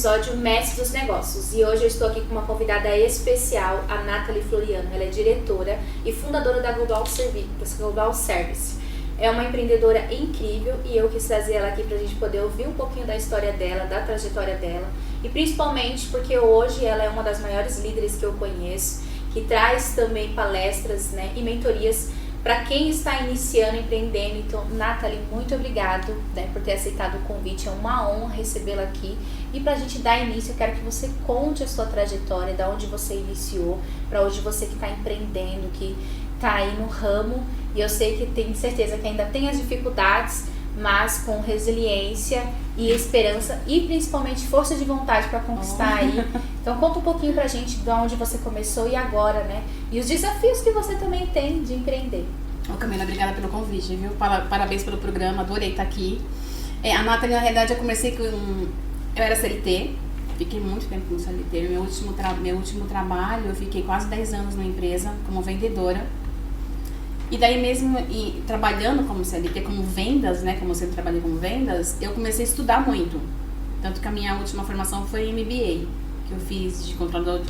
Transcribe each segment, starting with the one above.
episódio Mestre dos Negócios. E hoje eu estou aqui com uma convidada especial, a Nathalie Floriano. Ela é diretora e fundadora da Global Service. É uma empreendedora incrível e eu quis trazer ela aqui para a gente poder ouvir um pouquinho da história dela, da trajetória dela. E principalmente porque hoje ela é uma das maiores líderes que eu conheço, que traz também palestras, né, e mentorias para quem está iniciando, empreendendo. Então, Nathalie, muito obrigado, né, por ter aceitado o convite. É uma honra recebê-la aqui. E para a gente dar início, eu quero que você conte a sua trajetória, da onde você iniciou, para hoje você que está empreendendo, que está aí no ramo. E eu sei que tem certeza que ainda tem as dificuldades, mas com resiliência e esperança e principalmente força de vontade para conquistar aí. Então conta um pouquinho pra gente de onde você começou e agora, né? E os desafios que você também tem de empreender. Ô Camila, obrigada pelo convite, viu? Parabéns pelo programa, adorei estar aqui. A Nathalie, na realidade, eu comecei com... Eu era CLT, fiquei muito tempo no CLT. Meu último trabalho, eu fiquei quase 10 anos numa empresa como vendedora. E daí mesmo trabalhando como CLT, como vendas, né, como eu sempre trabalhei como vendas, eu comecei a estudar muito. Tanto que a minha última formação foi MBA, que eu fiz de controlador,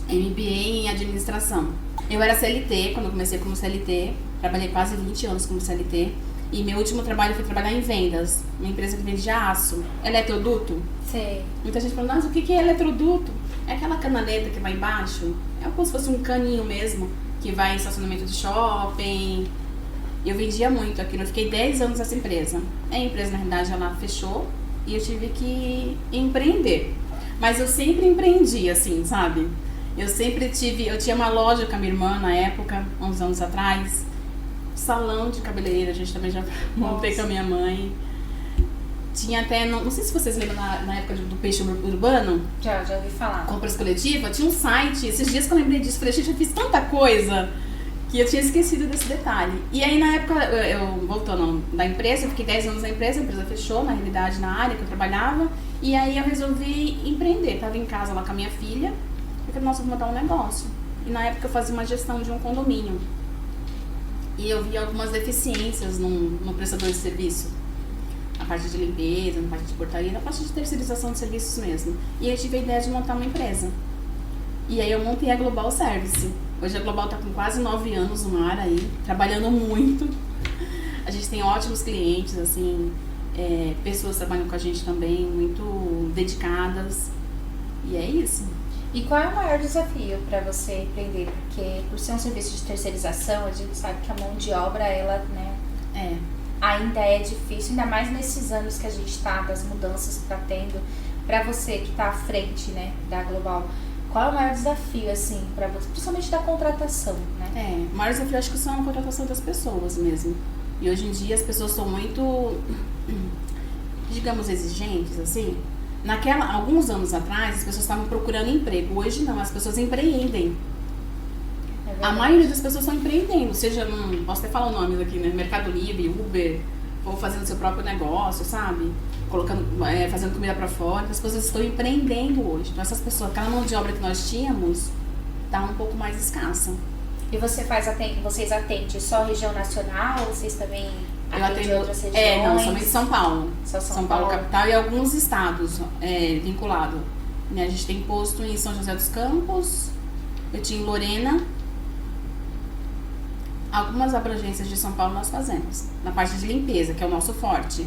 MBA em administração. Eu era CLT, quando eu comecei como CLT, trabalhei quase 20 anos como CLT. E meu último trabalho foi trabalhar em vendas, uma empresa que vendia aço, eletroduto. Sei. Muita gente falou, nossa, o que é eletroduto? É aquela canaleta que vai embaixo, é como se fosse um caninho mesmo, que vai em estacionamento de shopping. Eu vendia muito aquilo, eu fiquei 10 anos nessa empresa. A empresa, na realidade, ela fechou e eu tive que empreender. Mas eu sempre empreendi, assim, sabe? Eu tinha uma loja com a minha irmã na época, uns anos atrás, salão de cabeleireira, a gente também já montei com a minha mãe. Tinha até, não sei se vocês lembram na época do peixe urbano. Já ouvi falar. Compras coletiva, tinha um site. Esses dias que eu lembrei disso, falei, gente, eu fiz tanta coisa que eu tinha esquecido desse detalhe. E aí na época, voltando da empresa, eu fiquei 10 anos na empresa, a empresa fechou, na realidade, na área que eu trabalhava. E aí eu resolvi empreender. Tava em casa lá com a minha filha. Eu falei, nossa, vou montar um negócio. E na época eu fazia uma gestão de um condomínio. E eu vi algumas deficiências no prestador de serviço. A parte de limpeza, na parte de portaria, na parte de terceirização de serviços mesmo. E eu tive a ideia de montar uma empresa. E aí eu montei a Global Service. Hoje a Global está com quase 9 anos no ar aí, trabalhando muito. A gente tem ótimos clientes, assim, pessoas que trabalham com a gente também, muito dedicadas. E é isso. E qual é o maior desafio para você empreender? Porque por ser um serviço de terceirização, a gente sabe que a mão de obra, ela, né, ainda é difícil, ainda mais nesses anos que a gente está, das mudanças que está tendo. Para você que está à frente, né, da Global, qual é o maior desafio, assim, para você, principalmente da contratação, né? O maior desafio acho que são a contratação das pessoas mesmo. E hoje em dia as pessoas são muito, digamos, exigentes, assim. Alguns anos atrás, as pessoas estavam procurando emprego. Hoje não, as pessoas empreendem. A maioria das pessoas estão empreendendo, seja posso até falar o nome aqui, né? Mercado Livre, Uber, ou fazendo seu próprio negócio, sabe? Fazendo comida pra fora. As pessoas estão empreendendo hoje. Então essas pessoas, aquela mão de obra que nós tínhamos, tá um pouco mais escassa. E vocês atendem só região nacional ou vocês também atendem outras regiões? Não, somente São Paulo. Só São Paulo capital e alguns estados vinculados. A gente tem posto em São José dos Campos, eu tinha em Lorena. Algumas abrangências de São Paulo nós fazemos, na parte de limpeza, que é o nosso forte.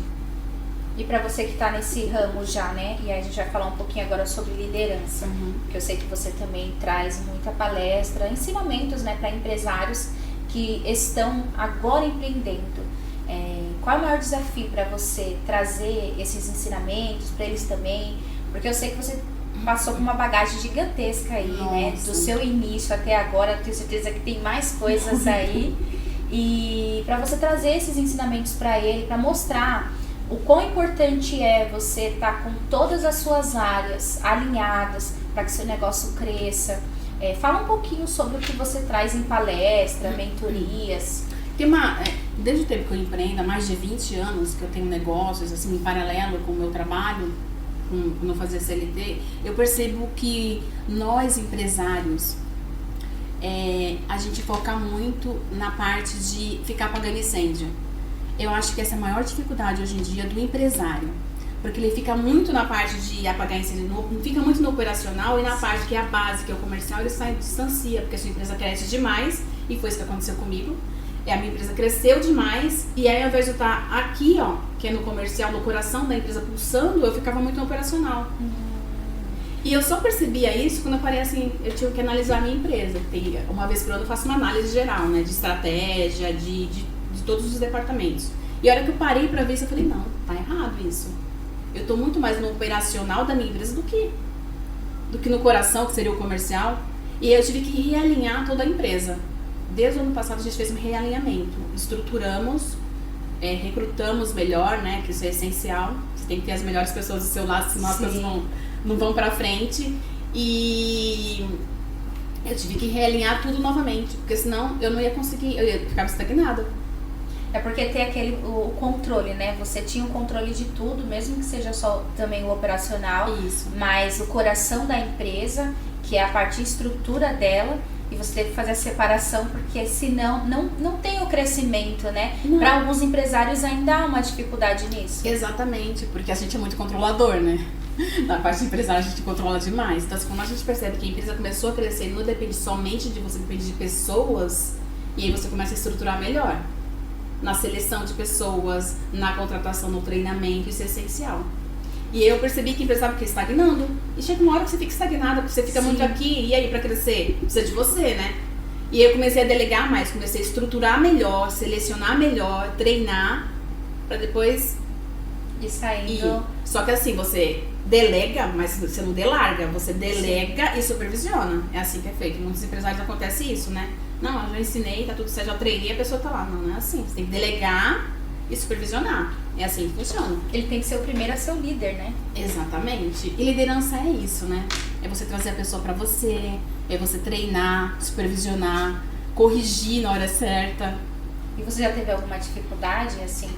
E para você que está nesse ramo já, né? E aí a gente vai falar um pouquinho agora sobre liderança, porque eu sei que você também traz muita palestra, ensinamentos, né, para empresários que estão agora empreendendo. Qual é o maior desafio para você trazer esses ensinamentos para eles também? Porque eu sei que você passou por uma bagagem gigantesca aí, né? Do seu início até agora, eu tenho certeza que tem mais coisas aí. E para você trazer esses ensinamentos para ele, para mostrar o quão importante é você estar com todas as suas áreas alinhadas para que seu negócio cresça. Fala um pouquinho sobre o que você traz em palestra, mentorias. Desde o tempo que eu empreendo, há mais de 20 anos que eu tenho negócios assim, em paralelo com o meu trabalho, quando eu fazia CLT, eu percebo que nós empresários, a gente foca muito na parte de ficar apagando incêndio. Eu acho que essa é a maior dificuldade hoje em dia do empresário. Porque ele fica muito na parte de apagar incêndio, fica muito no operacional e na parte que é a base, que é o comercial, ele sai distancia, porque a sua empresa cresce demais, e foi isso que aconteceu comigo. A minha empresa cresceu demais, e aí ao invés de eu estar aqui, ó, que é no comercial, no coração da empresa pulsando, eu ficava muito no operacional. E eu só percebia isso quando eu parei assim, eu tive que analisar a minha empresa. Uma vez por ano eu faço uma análise geral, né, de estratégia, de todos os departamentos. E a hora que eu parei pra ver isso, eu falei, não, tá errado isso. Eu tô muito mais no operacional da minha empresa do que no coração, que seria o comercial. E aí eu tive que realinhar toda a empresa. Desde o ano passado a gente fez um realinhamento. Estruturamos, recrutamos melhor, né? Que isso é essencial. Você tem que ter as melhores pessoas do seu lado, senão as coisas não vão pra frente. E eu tive que realinhar tudo novamente, porque senão eu não ia conseguir, eu ia ficar estagnada. É porque tem o controle, né? Você tinha o controle de tudo, mesmo que seja só também o operacional. Isso. Mas o coração da empresa, que é a parte de estrutura dela, e você teve que fazer a separação, porque senão não tem o crescimento, né? Para alguns empresários ainda há uma dificuldade nisso. Exatamente, porque a gente é muito controlador, né? Na parte de empresário a gente controla demais. Então, quando a gente percebe que a empresa começou a crescer, não depende somente de você, depende de pessoas, e aí você começa a estruturar melhor. Na seleção de pessoas, na contratação, no treinamento, isso é essencial. E eu percebi que a empresa estava estagnando. E chega uma hora que você fica estagnada, porque você fica muito aqui, e aí para crescer, precisa de você, né? E aí eu comecei a delegar mais, comecei a estruturar melhor, selecionar melhor, treinar, para depois ir saindo. Só que assim, você delega, mas você não delarga, você delega e supervisiona. É assim que é feito. Em muitos empresários acontece isso, né? Não, eu já ensinei, tá tudo certo, já treinei, a pessoa tá lá. Não é assim. Você tem que delegar e supervisionar. É assim que funciona. Ele tem que ser o primeiro a ser o líder, né? Exatamente. E liderança é isso, né? É você trazer a pessoa pra você, é você treinar, supervisionar, corrigir na hora certa. E você já teve alguma dificuldade, assim,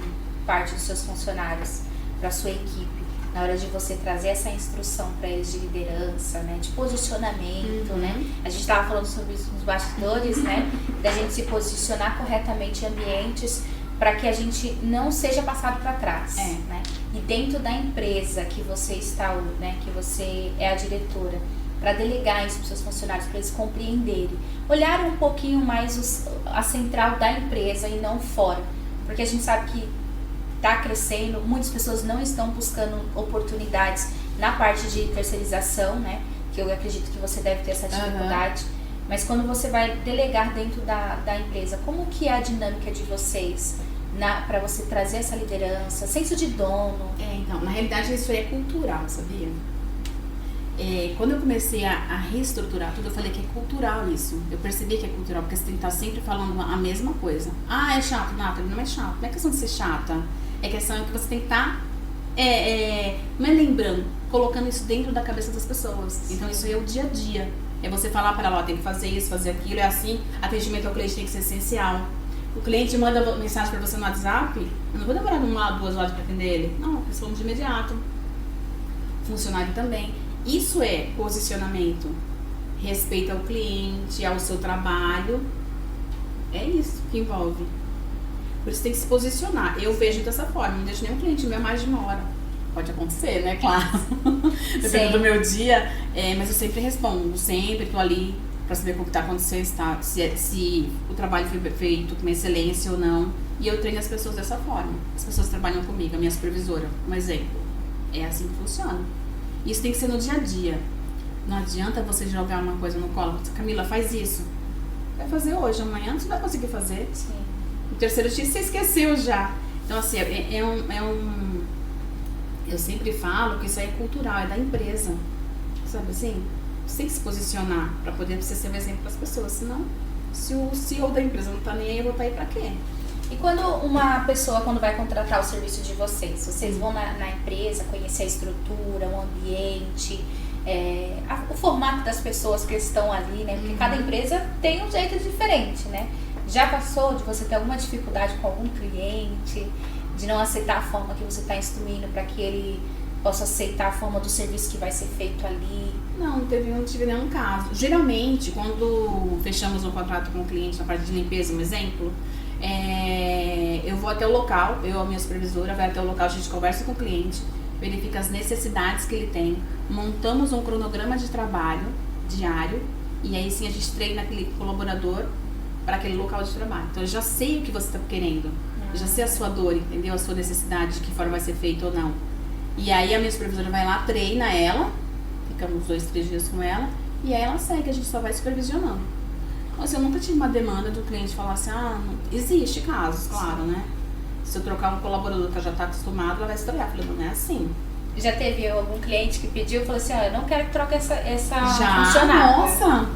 parte dos seus funcionários, pra sua equipe, na hora de você trazer essa instrução para eles de liderança, né, de posicionamento, né? A gente estava falando sobre isso nos bastidores, né, da gente se posicionar corretamente em ambientes para que a gente não seja passado para trás, né? E dentro da empresa que você está, né, que você é a diretora, para delegar isso para os seus funcionários, para eles compreenderem, olhar um pouquinho mais a central da empresa e não fora, porque a gente sabe que está crescendo, muitas pessoas não estão buscando oportunidades na parte de terceirização, né? Que eu acredito que você deve ter essa dificuldade. Mas quando você vai delegar dentro da empresa, como que é a dinâmica de vocês para você trazer essa liderança, senso de dono? Então, na realidade isso é cultural, sabia? Quando eu comecei a reestruturar tudo, eu falei que é cultural isso. Eu percebi que é cultural, porque você tem que estar sempre falando a mesma coisa. Ah, é chato, Nathalie, não é chato. Não é questão de ser chata. É questão que você tem que estar não é lembrando, colocando isso dentro da cabeça das pessoas. Então isso é o dia a dia. É você falar para ela, ó, tem que fazer isso, fazer aquilo, é assim. Atendimento ao cliente tem que ser essencial. O cliente manda mensagem para você no WhatsApp, eu não vou demorar 1 a 2 horas para atender ele. Não, respondo de imediato. Funcionário também. Isso é posicionamento. Respeito ao cliente, ao seu trabalho. É isso que envolve. Por isso tem que se posicionar. Eu vejo dessa forma, não deixo nenhum cliente meu mais de 1 hora. Pode acontecer, né? Claro. Dependendo do meu dia. Mas eu sempre respondo, sempre tô ali para saber o que está acontecendo, se o trabalho foi feito com excelência ou não. E eu treino as pessoas dessa forma. As pessoas trabalham comigo, a minha supervisora, um exemplo. É assim que funciona. Isso tem que ser no dia a dia. Não adianta você jogar uma coisa no colo. Camila, faz isso. Vai fazer hoje, amanhã você vai conseguir fazer. Sim. No terceiro dia você esqueceu já. Então assim, eu sempre falo que isso aí é cultural, é da empresa. Sabe assim? Você tem que se posicionar para poder você ser um exemplo para as pessoas. Senão, se o CEO da empresa não tá nem aí, eu vou estar aí para quê? E quando uma pessoa, quando vai contratar o serviço de vocês vão na empresa conhecer a estrutura, o ambiente, o formato das pessoas que estão ali, né? Porque cada empresa tem um jeito diferente, né? Já passou de você ter alguma dificuldade com algum cliente, de não aceitar a forma que você está instruindo para que ele possa aceitar a forma do serviço que vai ser feito ali? Não tive nenhum caso. Geralmente, quando fechamos um contrato com o cliente na parte de limpeza, um exemplo, eu vou até o local, eu, a minha supervisora, vai até o local, a gente conversa com o cliente, verifica as necessidades que ele tem, montamos um cronograma de trabalho diário e aí sim a gente treina aquele colaborador para aquele local de trabalho. Então eu já sei o que você está querendo, eu já sei a sua dor, entendeu? A sua necessidade, de que forma vai ser feito ou não. E aí a minha supervisora vai lá, treina ela, ficamos 2, 3 dias com ela, e aí ela segue, a gente só vai supervisionando. Então, assim, eu nunca tive uma demanda do cliente falar assim, existe casos, claro, né? Se eu trocar um colaborador que já está acostumado, ela vai estranhar. Eu falei, não é assim. Já teve algum cliente que pediu e falou assim, eu não quero que troque essa já, funcionária. Nossa!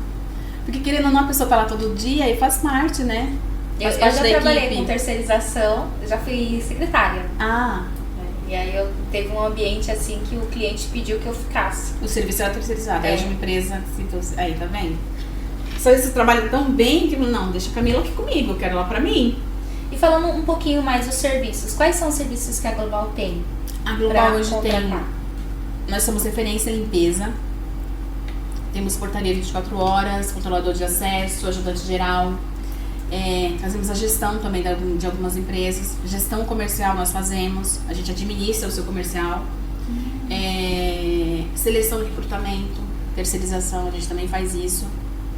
Porque querendo ou não, a pessoa tá lá todo dia e faz parte, né? Eu já trabalhei com terceirização, eu já fui secretária. E aí teve um ambiente assim que o cliente pediu que eu ficasse. O serviço era terceirizado, aí de uma empresa, aí tá vendo? Só esse trabalho tão bem que não, deixa a Camila aqui comigo, eu quero ela pra mim. E falando um pouquinho mais dos serviços, quais são os serviços que a Global tem? A Global hoje tem, nós somos referência em limpeza, temos portaria 24 horas, controlador de acesso, ajudante geral, fazemos a gestão também de algumas empresas, gestão comercial nós fazemos, a gente administra o seu comercial, seleção de recrutamento, terceirização, a gente também faz isso.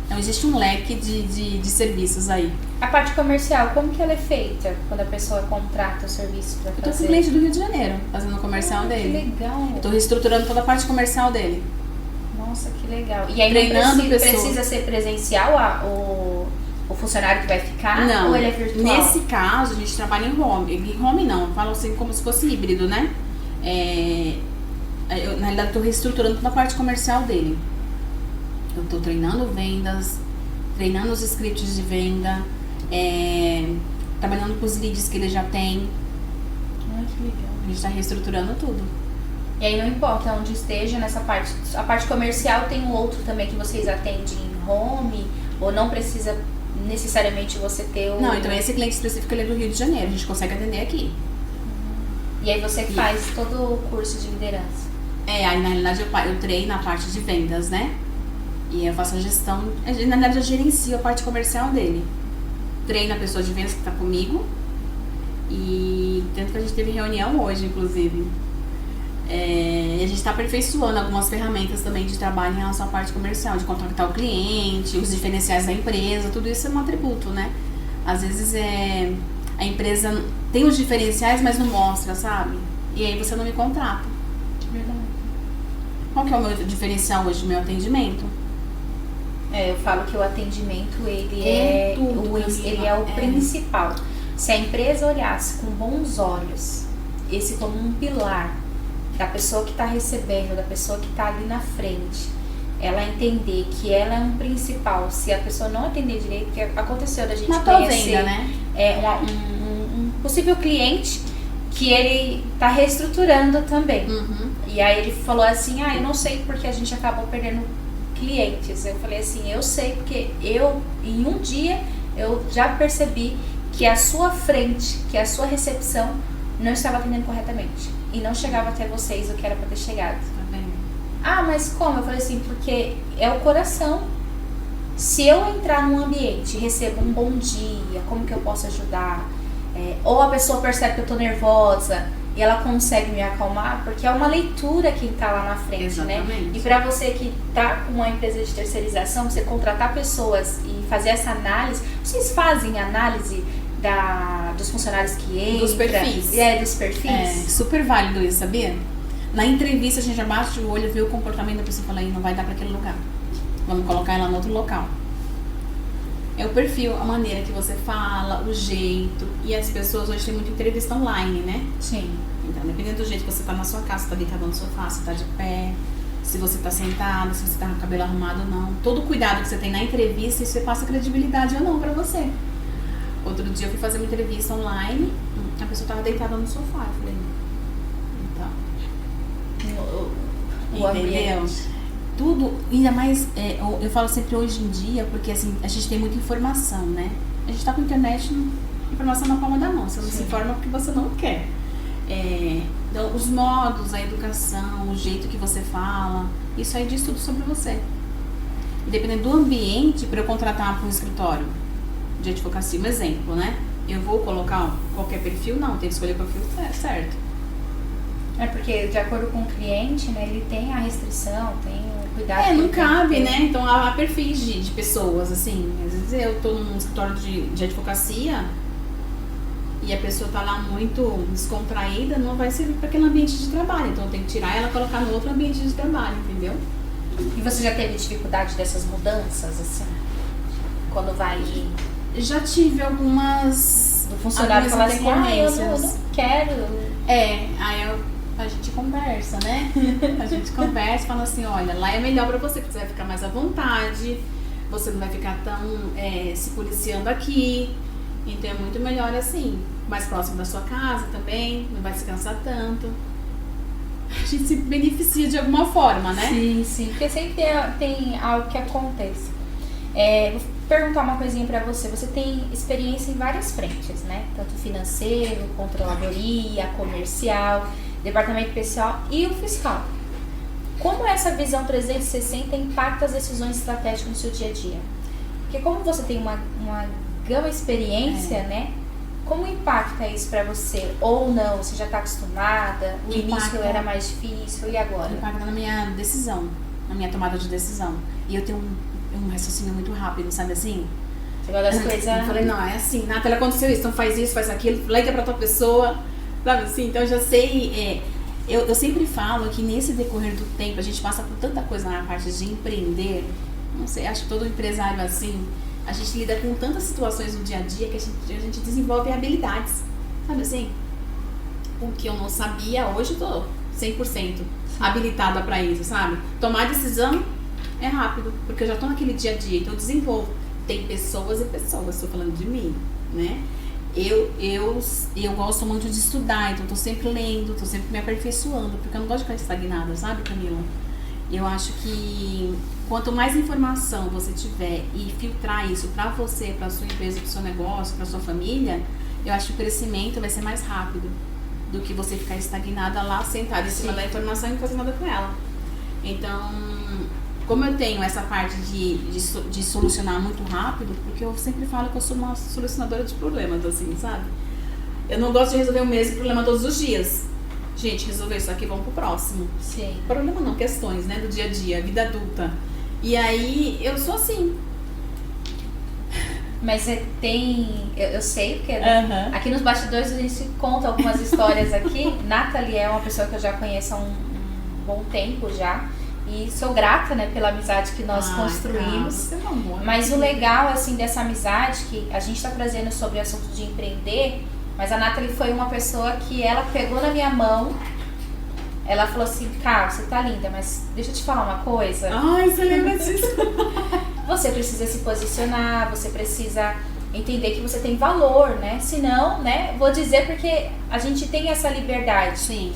Então existe um leque de serviços aí. A parte comercial, como que ela é feita quando a pessoa contrata o serviço para fazer? Eu tô com um cliente do Rio de Janeiro, fazendo o comercial dele. Que legal! Eu tô reestruturando toda a parte comercial dele. Nossa, que legal. E aí treinando precisa ser presencial o funcionário que vai ficar? Não, ou ele é virtual? Nesse caso a gente trabalha em home. Em home não, eu falo assim como se fosse híbrido, né? Na realidade eu tô reestruturando toda a parte comercial dele. Eu tô treinando vendas, treinando os scripts de venda, trabalhando com os leads que ele já tem. Ai, que legal. A gente tá reestruturando tudo. E aí não importa onde esteja nessa parte. A parte comercial tem um outro também que vocês atendem em home, ou não precisa necessariamente você ter o... Não, então esse cliente específico ele é do Rio de Janeiro, a gente consegue atender aqui. E aí você faz todo o curso de liderança? Aí na realidade eu treino a parte de vendas, né? E eu faço a gestão, na verdade eu gerencio a parte comercial dele. Treino a pessoa de vendas que tá comigo. E tanto que a gente teve reunião hoje, inclusive. E a gente está aperfeiçoando algumas ferramentas também de trabalho em relação à parte comercial, de contactar o cliente, os diferenciais da empresa, tudo isso é um atributo, né? Às vezes a empresa tem os diferenciais, mas não mostra, sabe? E aí você não me contrata. Verdade. Qual que é o meu diferencial hoje do meu atendimento? Eu falo que o atendimento ele ele é o principal. Se a empresa olhasse com bons olhos esse como um pilar da pessoa que está recebendo, da pessoa que está ali na frente, ela entender que ela é um principal. Se a pessoa não atender direito, que aconteceu da gente conhecer venda, né? Um possível cliente que ele está reestruturando também. E aí ele falou assim, eu não sei porque a gente acabou perdendo clientes. Eu falei assim, eu sei porque em um dia eu já percebi que a sua frente, que a sua recepção não estava atendendo corretamente e não chegava até vocês o que era para ter chegado. Tá vendo? Mas como? Eu falei assim, porque é o coração. Se eu entrar num ambiente e recebo um bom dia, como que eu posso ajudar? Ou a pessoa percebe que eu tô nervosa e ela consegue me acalmar, porque é uma leitura quem tá lá na frente, exatamente, né? E para você que tá com uma empresa de terceirização, você contratar pessoas e fazer essa análise, vocês fazem análise dos funcionários que entram? Dos perfis. Dos perfis. Super válido isso, sabia? Na entrevista a gente abaixa o olho, vê o comportamento da pessoa e fala, não vai dar para aquele lugar. Vamos colocar ela no outro local. É o perfil, a maneira que você fala, o jeito. E as pessoas hoje têm muita entrevista online, né? Sim. Então, dependendo do jeito que você tá na sua casa, você tá deitado no sofá, você tá de pé, se você tá sentada, se você tá com o cabelo arrumado ou não. Todo o cuidado que você tem na entrevista, isso passa credibilidade ou não pra você. Outro dia eu fui fazer uma entrevista online, a pessoa tava deitada no sofá. Eu falei, então... Entendeu? Tudo, ainda mais, eu falo sempre hoje em dia, porque assim, a gente tem muita informação, né? A gente tá com a internet, informação na palma da mão, você não se informa porque você não quer. Então, os modos, a educação, o jeito que você fala, isso aí diz tudo sobre você. E dependendo do ambiente, para eu contratar para um escritório de advocacia, um exemplo, né? Eu vou colocar qualquer perfil? Não, tem que escolher o perfil certo. É porque, de acordo com o cliente, né, ele tem a restrição, tem o cuidado. É, não cabe, né? Então há perfis de pessoas, assim. Às vezes eu tô num escritório de advocacia e a pessoa tá lá muito descontraída, não vai servir para aquele ambiente de trabalho. Então eu tenho que tirar ela e colocar no outro ambiente de trabalho, entendeu? E você já teve dificuldade dessas mudanças, assim? Quando vai... Já tive algumas... Do funcionário falar assim, eu não quero. Aí a gente conversa, né? A gente conversa e fala assim, olha, lá é melhor pra você, porque você vai ficar mais à vontade, você não vai ficar tão se policiando aqui, então é muito melhor assim, mais próximo da sua casa também, não vai se cansar tanto. A gente se beneficia de alguma forma, né? Sim, porque sempre tem algo que acontece. Vou perguntar uma coisinha pra você. Você tem experiência em várias frentes, né? Tanto financeiro, controladoria, comercial, departamento pessoal e o fiscal. Como essa visão 360 impacta as decisões estratégicas no seu dia a dia? Porque como você tem uma gama de experiência, né? Como impacta isso pra você? Ou não? Você já tá acostumada? O início era mais difícil, e agora? Impacta na minha decisão, na minha tomada de decisão. E eu tenho um raciocínio muito rápido, sabe assim? Você gosta das coisas... Eu falei, não, é assim, Nathalie, aconteceu isso, então faz isso, faz aquilo, liga pra tua pessoa, sabe assim? Então eu já sei, eu sempre falo que nesse decorrer do tempo, a gente passa por tanta coisa na parte de empreender, não sei, acho que todo empresário assim, a gente lida com tantas situações no dia a dia que a gente desenvolve habilidades, sabe assim? O que eu não sabia, hoje eu tô 100% habilitada pra isso, sabe? Tomar decisão é rápido, porque eu já tô naquele dia a dia, então eu desenvolvo. Tem pessoas e pessoas, estou falando de mim, né? Eu gosto muito de estudar, então tô sempre lendo, tô sempre me aperfeiçoando, porque eu não gosto de ficar estagnada, sabe, Camila? Eu acho que quanto mais informação você tiver e filtrar isso pra você, pra sua empresa, pro seu negócio, pra sua família, eu acho que o crescimento vai ser mais rápido do que você ficar estagnada lá, sentada em cima da informação e não fazer nada com ela. Então, como eu tenho essa parte de solucionar muito rápido, porque eu sempre falo que eu sou uma solucionadora de problemas, assim, sabe? Eu não gosto de resolver o mesmo problema todos os dias. Gente, resolver isso aqui, vamos pro próximo. Sim. Problema não, questões, né, do dia a dia, vida adulta. E aí, eu sou assim. Mas eu sei, porque aqui nos bastidores a gente conta algumas histórias aqui. Nathalie é uma pessoa que eu já conheço há um bom tempo já. E sou grata, né, pela amizade que nós construímos. Mas o legal, assim, dessa amizade, que a gente tá trazendo sobre o assunto de empreender, mas a Nathalie foi uma pessoa que ela pegou na minha mão, ela falou assim, cara, você tá linda, mas deixa eu te falar uma coisa. Ai, você lembra disso? Você precisa se posicionar, você precisa entender que você tem valor, né? Senão, né, vou dizer porque a gente tem essa liberdade. Sim.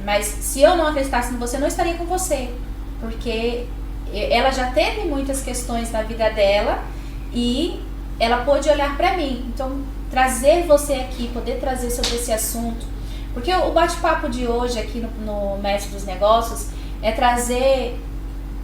Mas se eu não acreditasse em você, eu não estaria com você. Porque ela já teve muitas questões na vida dela e ela pôde olhar pra mim. Então, trazer você aqui, poder trazer sobre esse assunto. Porque o bate-papo de hoje aqui no Mestre dos Negócios é trazer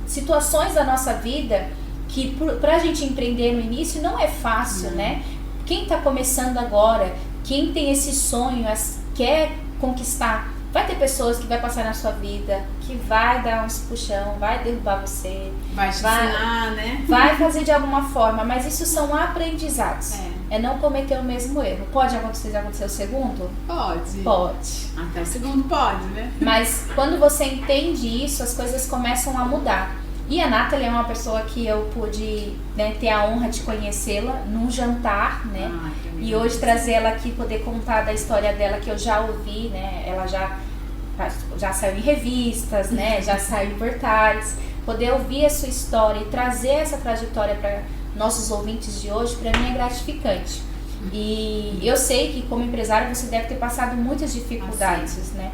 situações da nossa vida que pra gente empreender no início não é fácil, né? Quem tá começando agora, quem tem esse sonho, quer conquistar, vai ter pessoas que vai passar na sua vida, que vai dar uns puxão, vai derrubar você, vai te ensinar, né? Vai fazer de alguma forma, mas isso são aprendizados. É não cometer o mesmo erro. Pode acontecer o segundo? Pode. Até o segundo pode, né? Mas quando você entende isso, as coisas começam a mudar. E a Nathalie é uma pessoa que eu pude, né, ter a honra de conhecê-la num jantar, né? E hoje trazer ela aqui, poder contar da história dela que eu já ouvi, né? Ela já saiu em revistas, né? Já saiu em portais. Poder ouvir a sua história e trazer essa trajetória para nossos ouvintes de hoje, para mim é gratificante. E eu sei que como empresário você deve ter passado muitas dificuldades, né?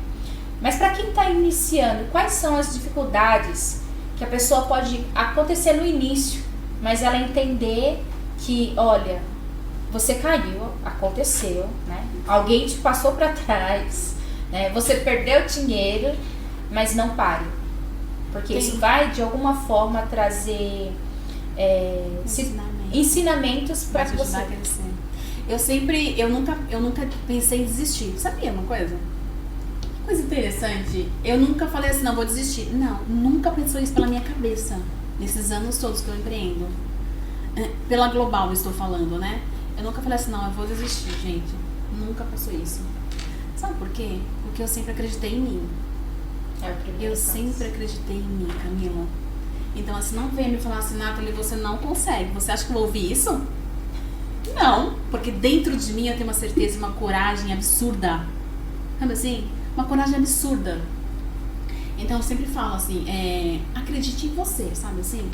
Mas para quem está iniciando, quais são as dificuldades que a pessoa pode acontecer no início, mas ela entender que, olha, você caiu, aconteceu, né? Alguém te passou para trás, né? Você perdeu dinheiro, mas não pare. Porque isso vai, de alguma forma, trazer ensinamentos para que você... Eu nunca pensei em desistir. Sabia uma coisa? Coisa interessante, eu nunca falei assim, não, vou desistir. Não, nunca pensou isso pela minha cabeça, nesses anos todos que eu empreendo. Pela Global eu estou falando, né? Eu nunca falei assim, não, eu vou desistir, gente. Nunca passou isso. Sabe por quê? Porque eu sempre acreditei em mim. Eu sempre acreditei em mim, Camila. Então, assim, não venha me falar assim, Nathalie, você não consegue. Você acha que eu vou ouvir isso? Não, porque dentro de mim eu tenho uma certeza, uma coragem absurda. Sabe assim? Uma coragem absurda. Então eu sempre falo assim, acredite em você, sabe assim?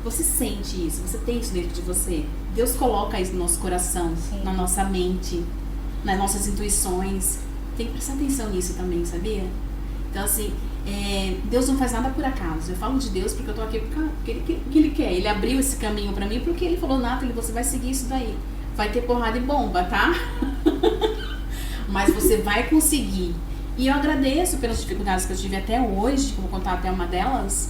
Você sente isso, você tem isso dentro de você. Deus coloca isso no nosso coração, sim, na nossa mente, nas nossas intuições. Tem que prestar atenção nisso também, sabia? Então assim, Deus não faz nada por acaso. Eu falo de Deus porque eu tô aqui porque Ele quer. Ele abriu esse caminho pra mim porque Ele falou, Nathalie, você vai seguir isso daí. Vai ter porrada e bomba, tá? Mas você vai conseguir. E eu agradeço pelas dificuldades que eu tive até hoje, que eu vou contar até uma delas.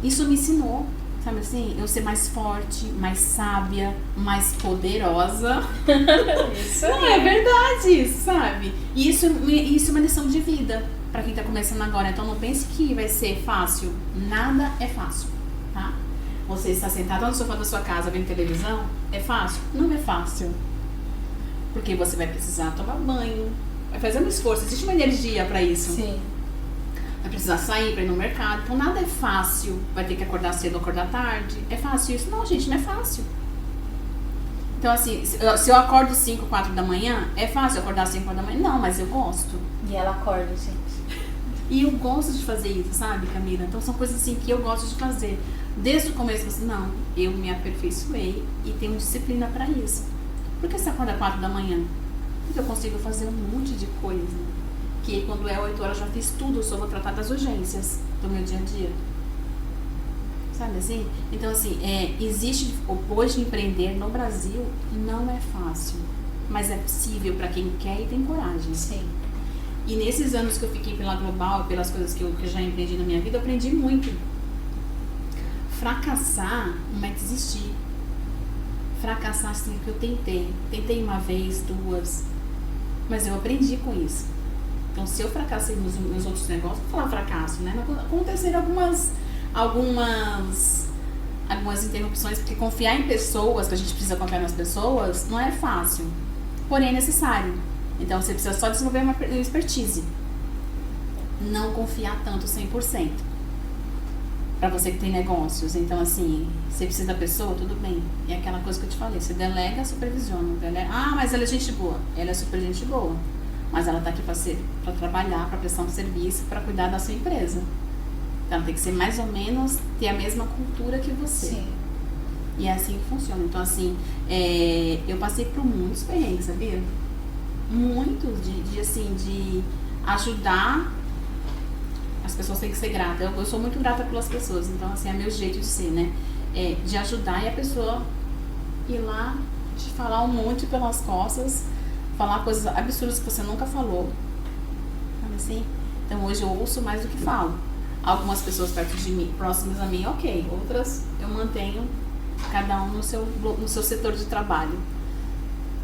Isso me ensinou, sabe assim, eu ser mais forte, mais sábia, mais poderosa. Isso não é verdade, sabe? E isso é uma lição de vida pra quem tá começando agora. Então não pense que vai ser fácil. Nada é fácil, tá? Você está sentado no sofá da sua casa vendo televisão, é fácil? Não é fácil. Porque você vai precisar tomar banho, vai fazer um esforço, existe uma energia pra isso. Sim. Vai precisar sair pra ir no mercado, então nada é fácil. Vai ter que acordar cedo ou acordar tarde. É fácil isso? Não, gente, não é fácil. Então assim, se eu acordo 5, 4 da manhã, é fácil acordar 5, 4 da manhã? Não, mas eu gosto. E ela acorda, gente. E eu gosto de fazer isso, sabe, Camila? Então são coisas assim que eu gosto de fazer. Desde o começo, assim, não, eu me aperfeiçoei e tenho disciplina pra isso. Por que você acorda 4 da manhã? Porque eu consigo fazer um monte de coisa. Que quando é 8 horas eu já fiz tudo, eu só vou tratar das urgências do meu dia a dia. Sabe assim? Então assim, existe, hoje empreender no Brasil não é fácil. Mas é possível para quem quer e tem coragem. Sim. E nesses anos que eu fiquei pela Global, pelas coisas que eu já empreendi na minha vida, eu aprendi muito. Fracassar não é desistir. Fracassar assim que eu tentei. Tentei uma vez, 2. Mas eu aprendi com isso. Então, se eu fracassei nos meus outros negócios, vou falar fracasso, né? Aconteceram algumas interrupções, porque confiar em pessoas, que a gente precisa confiar nas pessoas, não é fácil. Porém, é necessário. Então, você precisa só desenvolver uma expertise. Não confiar tanto 100%. Pra você que tem negócios. Então, assim, você precisa da pessoa, tudo bem. É aquela coisa que eu te falei. Você delega, supervisiona. Mas ela é gente boa. Ela é super gente boa. Mas ela tá aqui pra trabalhar, pra prestar um serviço, pra cuidar da sua empresa. Então, ela tem que ser mais ou menos, ter a mesma cultura que você. Sim. E é assim que funciona. Então, assim, eu passei por muitos perrengues, sabia? Muitos de ajudar. As pessoas têm que ser gratas. Eu sou muito grata pelas pessoas. Então, assim, é meu jeito de ser, né? De ajudar e a pessoa ir lá te falar um monte pelas costas, falar coisas absurdas que você nunca falou. Sabe assim? Então, hoje eu ouço mais do que falo. Algumas pessoas perto de mim, próximas a mim, ok. Outras eu mantenho cada um no seu setor de trabalho.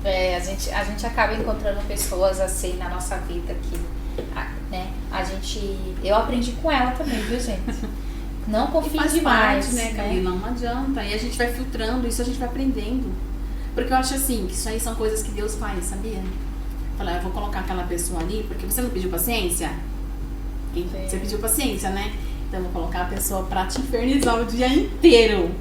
A gente acaba encontrando pessoas assim na nossa vida que, né? Eu aprendi com ela também, viu, gente? Não confie demais, parte, né, Camila? Não adianta. E a gente vai filtrando, isso a gente vai aprendendo. Porque eu acho assim, que isso aí são coisas que Deus faz, sabia? Falar, eu vou colocar aquela pessoa ali, porque você não pediu paciência? Você pediu paciência, né? Então eu vou colocar a pessoa pra te infernizar o dia inteiro.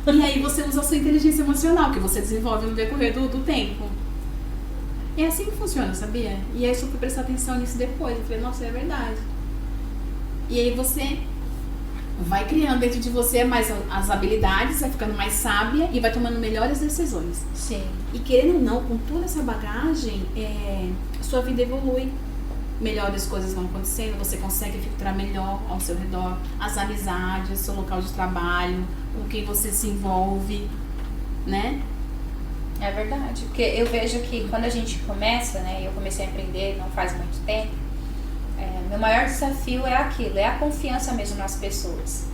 E aí você usa a sua inteligência emocional, que você desenvolve no decorrer do tempo. E é assim que funciona, sabia? E aí eu fui prestar atenção nisso depois. Eu falei, nossa, é verdade. E aí você vai criando dentro de você mais as habilidades, vai ficando mais sábia e vai tomando melhores decisões. Sim. E querendo ou não, com toda essa bagagem, sua vida evolui. Melhores coisas vão acontecendo, você consegue filtrar melhor ao seu redor, as amizades, seu local de trabalho, com quem você se envolve, né? É verdade, porque eu vejo que quando a gente começa, né, eu comecei a empreender não faz muito tempo, meu maior desafio é aquilo, é a confiança mesmo nas pessoas.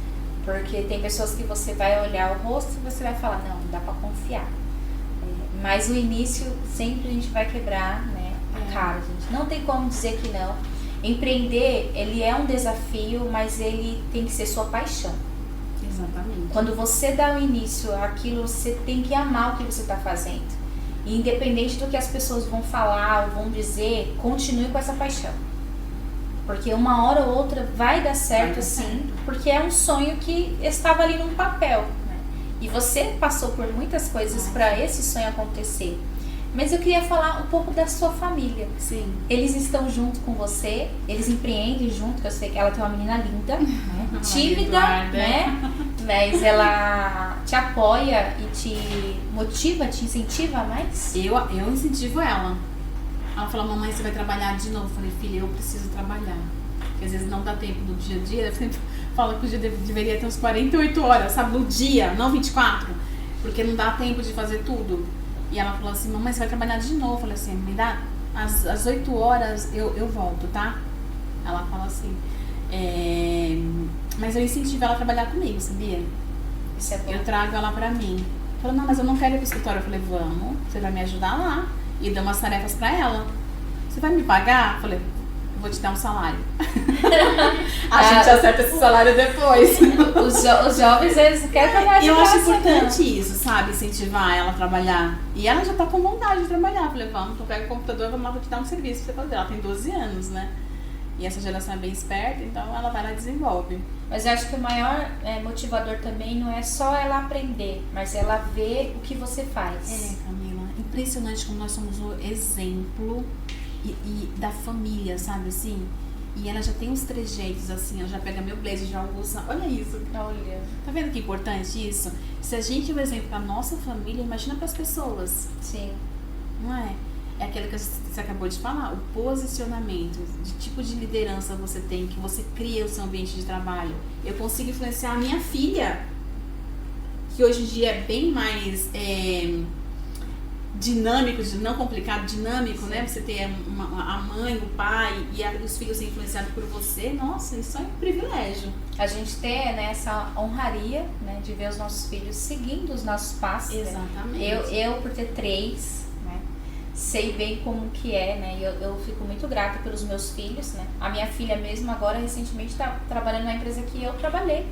Porque tem pessoas que você vai olhar o rosto e você vai falar, não dá pra confiar. Mas no início sempre a gente vai quebrar, né, Cara, gente, não tem como dizer que não. Empreender, ele é um desafio, mas ele tem que ser sua paixão. Exatamente. Quando você dá o início àquilo, você tem que amar o que você está fazendo. E independente do que as pessoas vão falar ou vão dizer, continue com essa paixão. Porque uma hora ou outra vai dar certo, sim, porque é um sonho que estava ali num papel, né? E você passou por muitas coisas para esse sonho acontecer. Mas eu queria falar um pouco da sua família. Sim. Eles estão junto com você, eles empreendem junto, que eu sei que ela tem uma menina linda, né? Tímida, né? Mas ela te apoia e te motiva, te incentiva mais? Eu incentivo ela. Ela falou, mamãe, você vai trabalhar de novo? Eu falei, filha, eu preciso trabalhar. Porque às vezes não dá tempo do dia a dia. Eu sempre falo que o dia deveria ter uns 48 horas, sabe? No dia, não 24. Porque não dá tempo de fazer tudo. E ela falou assim, mamãe, você vai trabalhar de novo? Eu falei assim, me dá, às 8 horas eu volto, tá? Ela fala assim, mas eu incentivo ela a trabalhar comigo, sabia? Isso é bom. Eu trago ela pra mim. Ela falou, não, mas eu não quero ir pro escritório. Eu falei, vamos, você vai me ajudar lá. E dei umas tarefas pra ela. Você vai me pagar? Eu falei, vou te dar um salário. A gente acerta esse salário depois. Os jovens, eles querem trabalhar de E eu acho graça, importante né? isso, sabe? Incentivar ela a trabalhar. E ela já tá com vontade de trabalhar. Eu falei, vamos, então pega o computador, vamos lá, vou te dar um serviço pra você fazer. Ela tem 12 anos, né? E essa geração é bem esperta, então ela vai lá e desenvolve. Mas eu acho que o maior motivador também não é só ela aprender, mas ela ver o que você faz. Camila, impressionante como nós somos o exemplo e da família, sabe assim? E ela já tem uns trejeitos assim, ela já pega meu blazer, já usa. Olha isso. Olha. Tá vendo que é importante isso? Se a gente é um exemplo pra nossa família, imagina pras pessoas. Sim. Não é? É aquilo que você acabou de falar, o posicionamento, de tipo de liderança você tem, que você cria o seu ambiente de trabalho. Eu consigo influenciar a minha filha, que hoje em dia é bem mais dinâmico, não complicado, dinâmico, né? Você ter a mãe, o pai e os filhos serem influenciados por você, nossa, isso é um privilégio. A gente ter, né, essa honraria, né, de ver os nossos filhos seguindo os nossos passos. Exatamente. Né? Eu por ter 3, né, sei bem como que é, né? E eu fico muito grata pelos meus filhos, né? A minha filha mesmo agora recentemente está trabalhando numa empresa que eu trabalhei.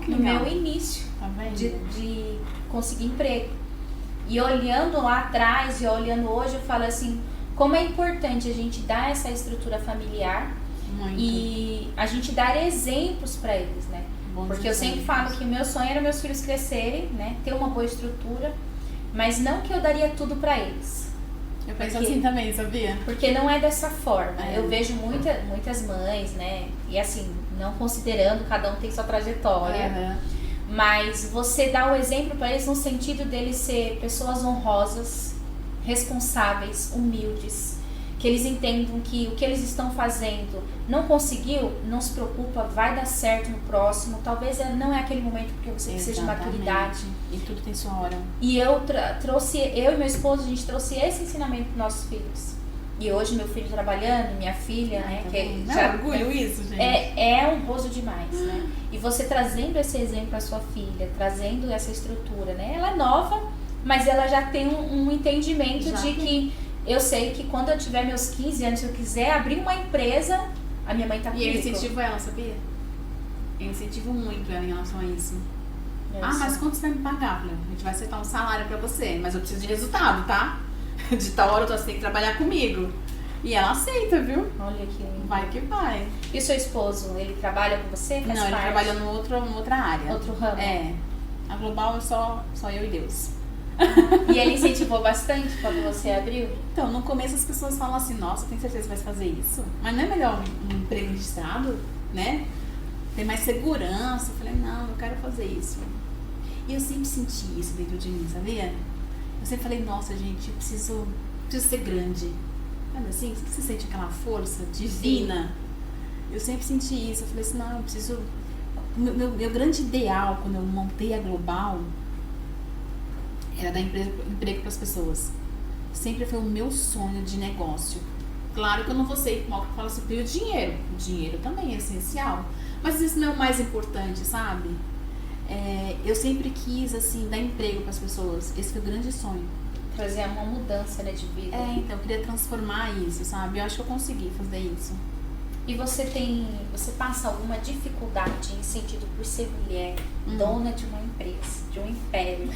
Que no legal. meu início, Tá vendo? de conseguir emprego. E olhando lá atrás e olhando hoje, eu falo assim, como é importante a gente dar essa estrutura familiar. Muito. E a gente dar exemplos para eles, né? Bons Porque eu sempre exemplos. falo que o meu sonho era meus filhos crescerem, né? Ter uma boa estrutura, mas não que eu daria tudo para eles. Eu penso Porque- assim também, sabia? Porque não é dessa forma. É. Eu vejo muitas mães, né? E assim, não considerando, cada um tem sua trajetória. Aham. Mas você dá o exemplo para eles no sentido deles ser pessoas honrosas, responsáveis, humildes, que eles entendam que o que eles estão fazendo não conseguiu, não se preocupa, vai dar certo no próximo. Talvez não é aquele momento porque você precisa de Exatamente. maturidade. E tudo tem sua hora. E eu e meu esposo, a gente trouxe esse ensinamento para nossos filhos. E hoje meu filho trabalhando, minha filha, né? Tá Que bom. Não, já orgulho isso, gente. é honroso demais, né? E você trazendo esse exemplo à sua filha, trazendo essa estrutura, né? Ela é nova, mas ela já tem um entendimento Já de tem. que eu sei que quando eu tiver meus 15 anos, se eu quiser abrir uma empresa, a minha mãe tá E comigo. eu incentivo ela, sabia? Eu incentivo muito ela em relação a isso. Isso. Mas quanto você vai me pagar? Eu falei, a gente vai acertar um salário pra você, mas eu preciso de resultado, tá? De tal hora você tem que trabalhar comigo. E ela aceita, viu? Olha que lindo. Vai que vai. E o seu esposo, ele trabalha com você? Faz Não, ele parte? trabalha numa outra área. Outro ramo? É. A Global é só eu e Deus. E ele incentivou bastante quando você abriu? Então, no começo as pessoas falam assim, nossa, tem certeza que vai fazer isso? Mas não é melhor um emprego registrado, né? Tem mais segurança. Eu falei, não, eu quero fazer isso. E eu sempre senti isso dentro de mim, sabia? Eu sempre falei, nossa, gente, eu preciso ser grande. Sabe assim? Você sente aquela força divina? Eu sempre senti isso. Eu falei assim, não, eu preciso... Meu grande ideal, quando eu montei a Global, era dar emprego para as pessoas. Sempre foi o meu sonho de negócio. Claro que eu não vou ser igual que fala assim, o dinheiro. O dinheiro também é essencial. Mas isso não é o mais importante, sabe? Eu sempre quis, assim, dar emprego para as pessoas. Esse foi o grande sonho. Trazer uma mudança, né, de vida. Então, eu queria transformar isso, sabe? Eu acho que eu consegui fazer isso. E você passa alguma dificuldade em sentido por ser mulher, dona de uma empresa, de um império,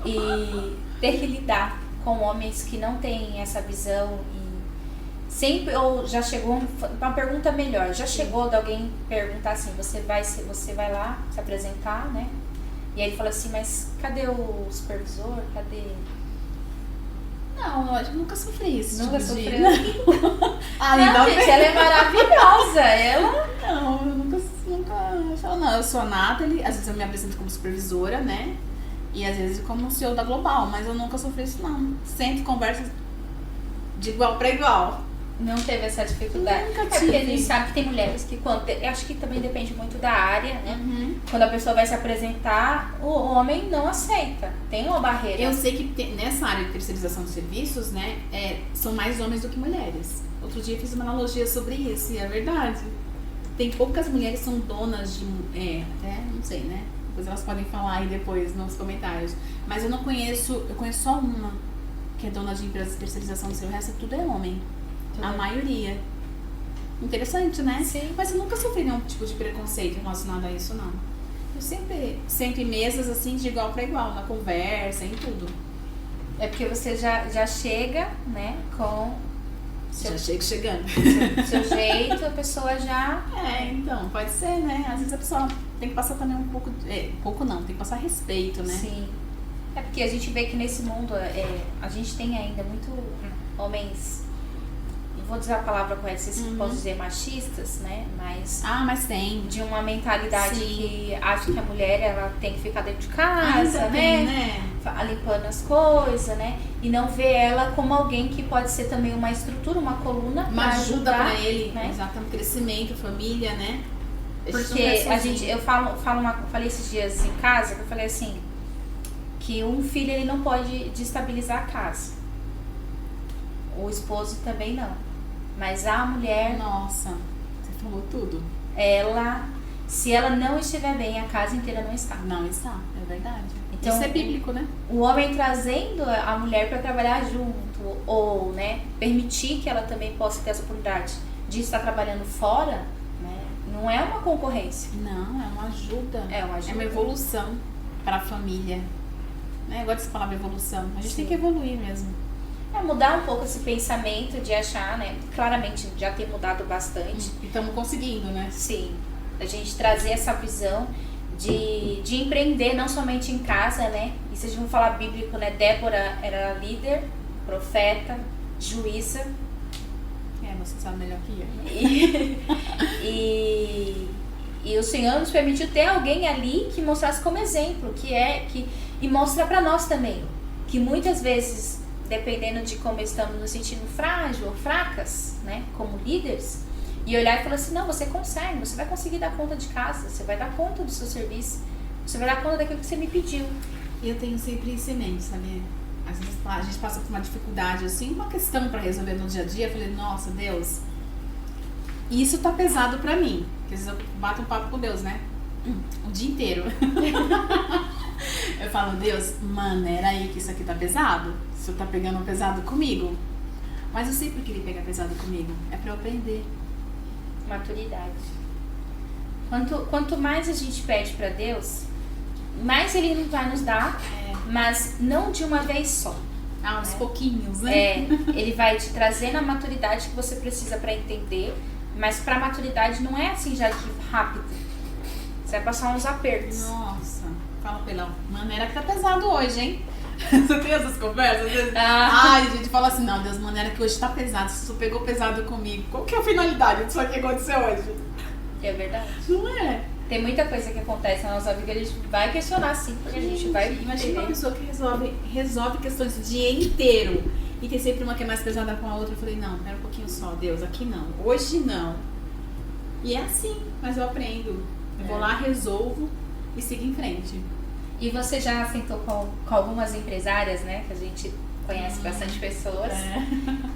e ter que lidar com homens que não têm essa visão e sempre, ou já chegou, uma pergunta melhor, já chegou de alguém perguntar assim, você vai lá se apresentar, né? E aí ele fala assim, mas cadê o supervisor? Cadê... Não, eu nunca sofri isso. Nunca sofreu? Não, gente, ela é maravilhosa. Ela... Não, eu nunca falo, não. Eu sou a Nathalie, às vezes eu me apresento como supervisora, né? E às vezes como CEO da Global, mas eu nunca sofri isso, não. Sempre conversa de igual para igual. Não teve essa dificuldade. Nunca tive. Porque a gente sabe que tem mulheres que eu acho que também depende muito da área, né? Quando a pessoa vai se apresentar, o homem não aceita. Tem uma barreira. Eu sei que nessa área de terceirização de serviços, né, são mais homens do que mulheres. Outro dia eu fiz uma analogia sobre isso e é verdade. Tem poucas mulheres que são donas de... até não sei, né? Depois elas podem falar aí depois nos comentários. Mas eu conheço só uma que é dona de empresa de terceirização de serviços. O resto tudo é homem. A maioria. Interessante, né? Sim. Mas eu nunca sofri nenhum tipo de preconceito relacionado a isso, não. Eu sempre mesas assim de igual para igual, na conversa, em tudo. É porque você já chega, né, com... Já chego chegando. Seu jeito, a pessoa já... Então, pode ser, né? Às vezes a pessoa tem que passar também um pouco... pouco não, tem que passar respeito, né? Sim. É porque a gente vê que nesse mundo, a gente tem ainda muito homens... Vou dizer a palavra correta, se posso dizer machistas, né? Mas tem. De uma mentalidade que acha que a mulher ela tem que ficar dentro de casa, Ainda né? Tem, né? Limpando as coisas, né? E não ver ela como alguém que pode ser também uma estrutura, uma coluna, uma ajuda pra ele, né? Exatamente, crescimento, família, né? Porque eu falei esses dias em casa, que eu falei assim, que um filho ele não pode destabilizar a casa. O esposo também não. Mas a mulher... Nossa, você falou tudo. Se ela não estiver bem, a casa inteira não está. Não está, é verdade. Então, isso é bíblico, né? O homem trazendo a mulher para trabalhar junto, ou, né, permitir que ela também possa ter essa oportunidade de estar trabalhando fora, né, não é uma concorrência. Não, é uma ajuda. É uma ajuda. É uma evolução para a família. Né? Eu gosto dessa palavra evolução. A gente tem que evoluir mesmo. Mudar um pouco esse pensamento de achar, né? Claramente já tem mudado bastante. E estamos conseguindo, né? Sim. A gente trazer essa visão de empreender não somente em casa, né? E se a gente for falar bíblico, né? Débora era líder, profeta, juíza. Você sabe melhor que eu. E o Senhor nos permitiu ter alguém ali que mostrasse como exemplo, e mostra pra nós também, que muitas vezes, dependendo de como estamos nos sentindo frágil ou fracas, né, como líderes, e olhar e falar assim, não, você consegue, você vai conseguir dar conta de casa, você vai dar conta do seu serviço, você vai dar conta daquilo que você me pediu. Eu tenho sempre isso em mente, sabe? Às vezes a gente passa por uma dificuldade, assim, uma questão pra resolver no dia a dia, eu falei, nossa, Deus, isso tá pesado pra mim, porque às vezes eu bato um papo com Deus, né? O dia inteiro. Eu falo, Deus, maneira aí que isso aqui tá pesado. Isso tá pegando pesado comigo. Mas eu sei por que ele pega pesado comigo. É pra eu aprender. Maturidade. Quanto mais a gente pede pra Deus, mais Ele vai nos dar, mas não de uma vez só. Aos pouquinhos, né? Ele vai te trazer na maturidade que você precisa pra entender, mas pra maturidade não é assim já de rápido. Você vai passar uns apertos. Nossa, fala pela maneira que tá pesado hoje, hein? Você tem essas conversas? Às vezes, ai, a gente fala assim, não, Deus, maneira que hoje tá pesado, se tu pegou pesado comigo, qual que é a finalidade disso aqui que aconteceu hoje? É verdade. Não é? Tem muita coisa que acontece na nossa vida que a gente vai questionar sim, porque a gente vai... Imagina uma pessoa que resolve questões o dia inteiro e tem sempre uma que é mais pesada com a outra. Eu falei, não, pera um pouquinho só, Deus, aqui não, hoje não. E é assim, mas eu aprendo. Eu vou lá, resolvo e sigo em frente. E você já sentou com algumas empresárias, né? Que a gente conhece bastante pessoas.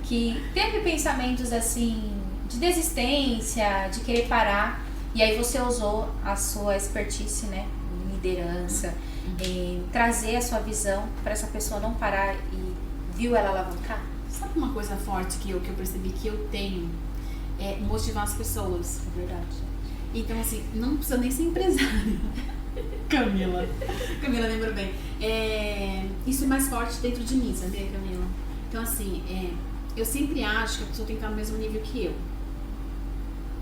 Que teve pensamentos assim, de desistência, de querer parar. E aí você usou a sua expertise, né? liderança, trazer a sua visão para essa pessoa não parar e viu ela alavancar? Sabe uma coisa forte que eu percebi que eu tenho? É motivar as pessoas. É verdade. Então, assim, não precisa nem ser empresária. Camila lembra bem. Isso é mais forte dentro de mim, sabia, Camila? Então, assim, eu sempre acho que a pessoa tem que estar no mesmo nível que eu.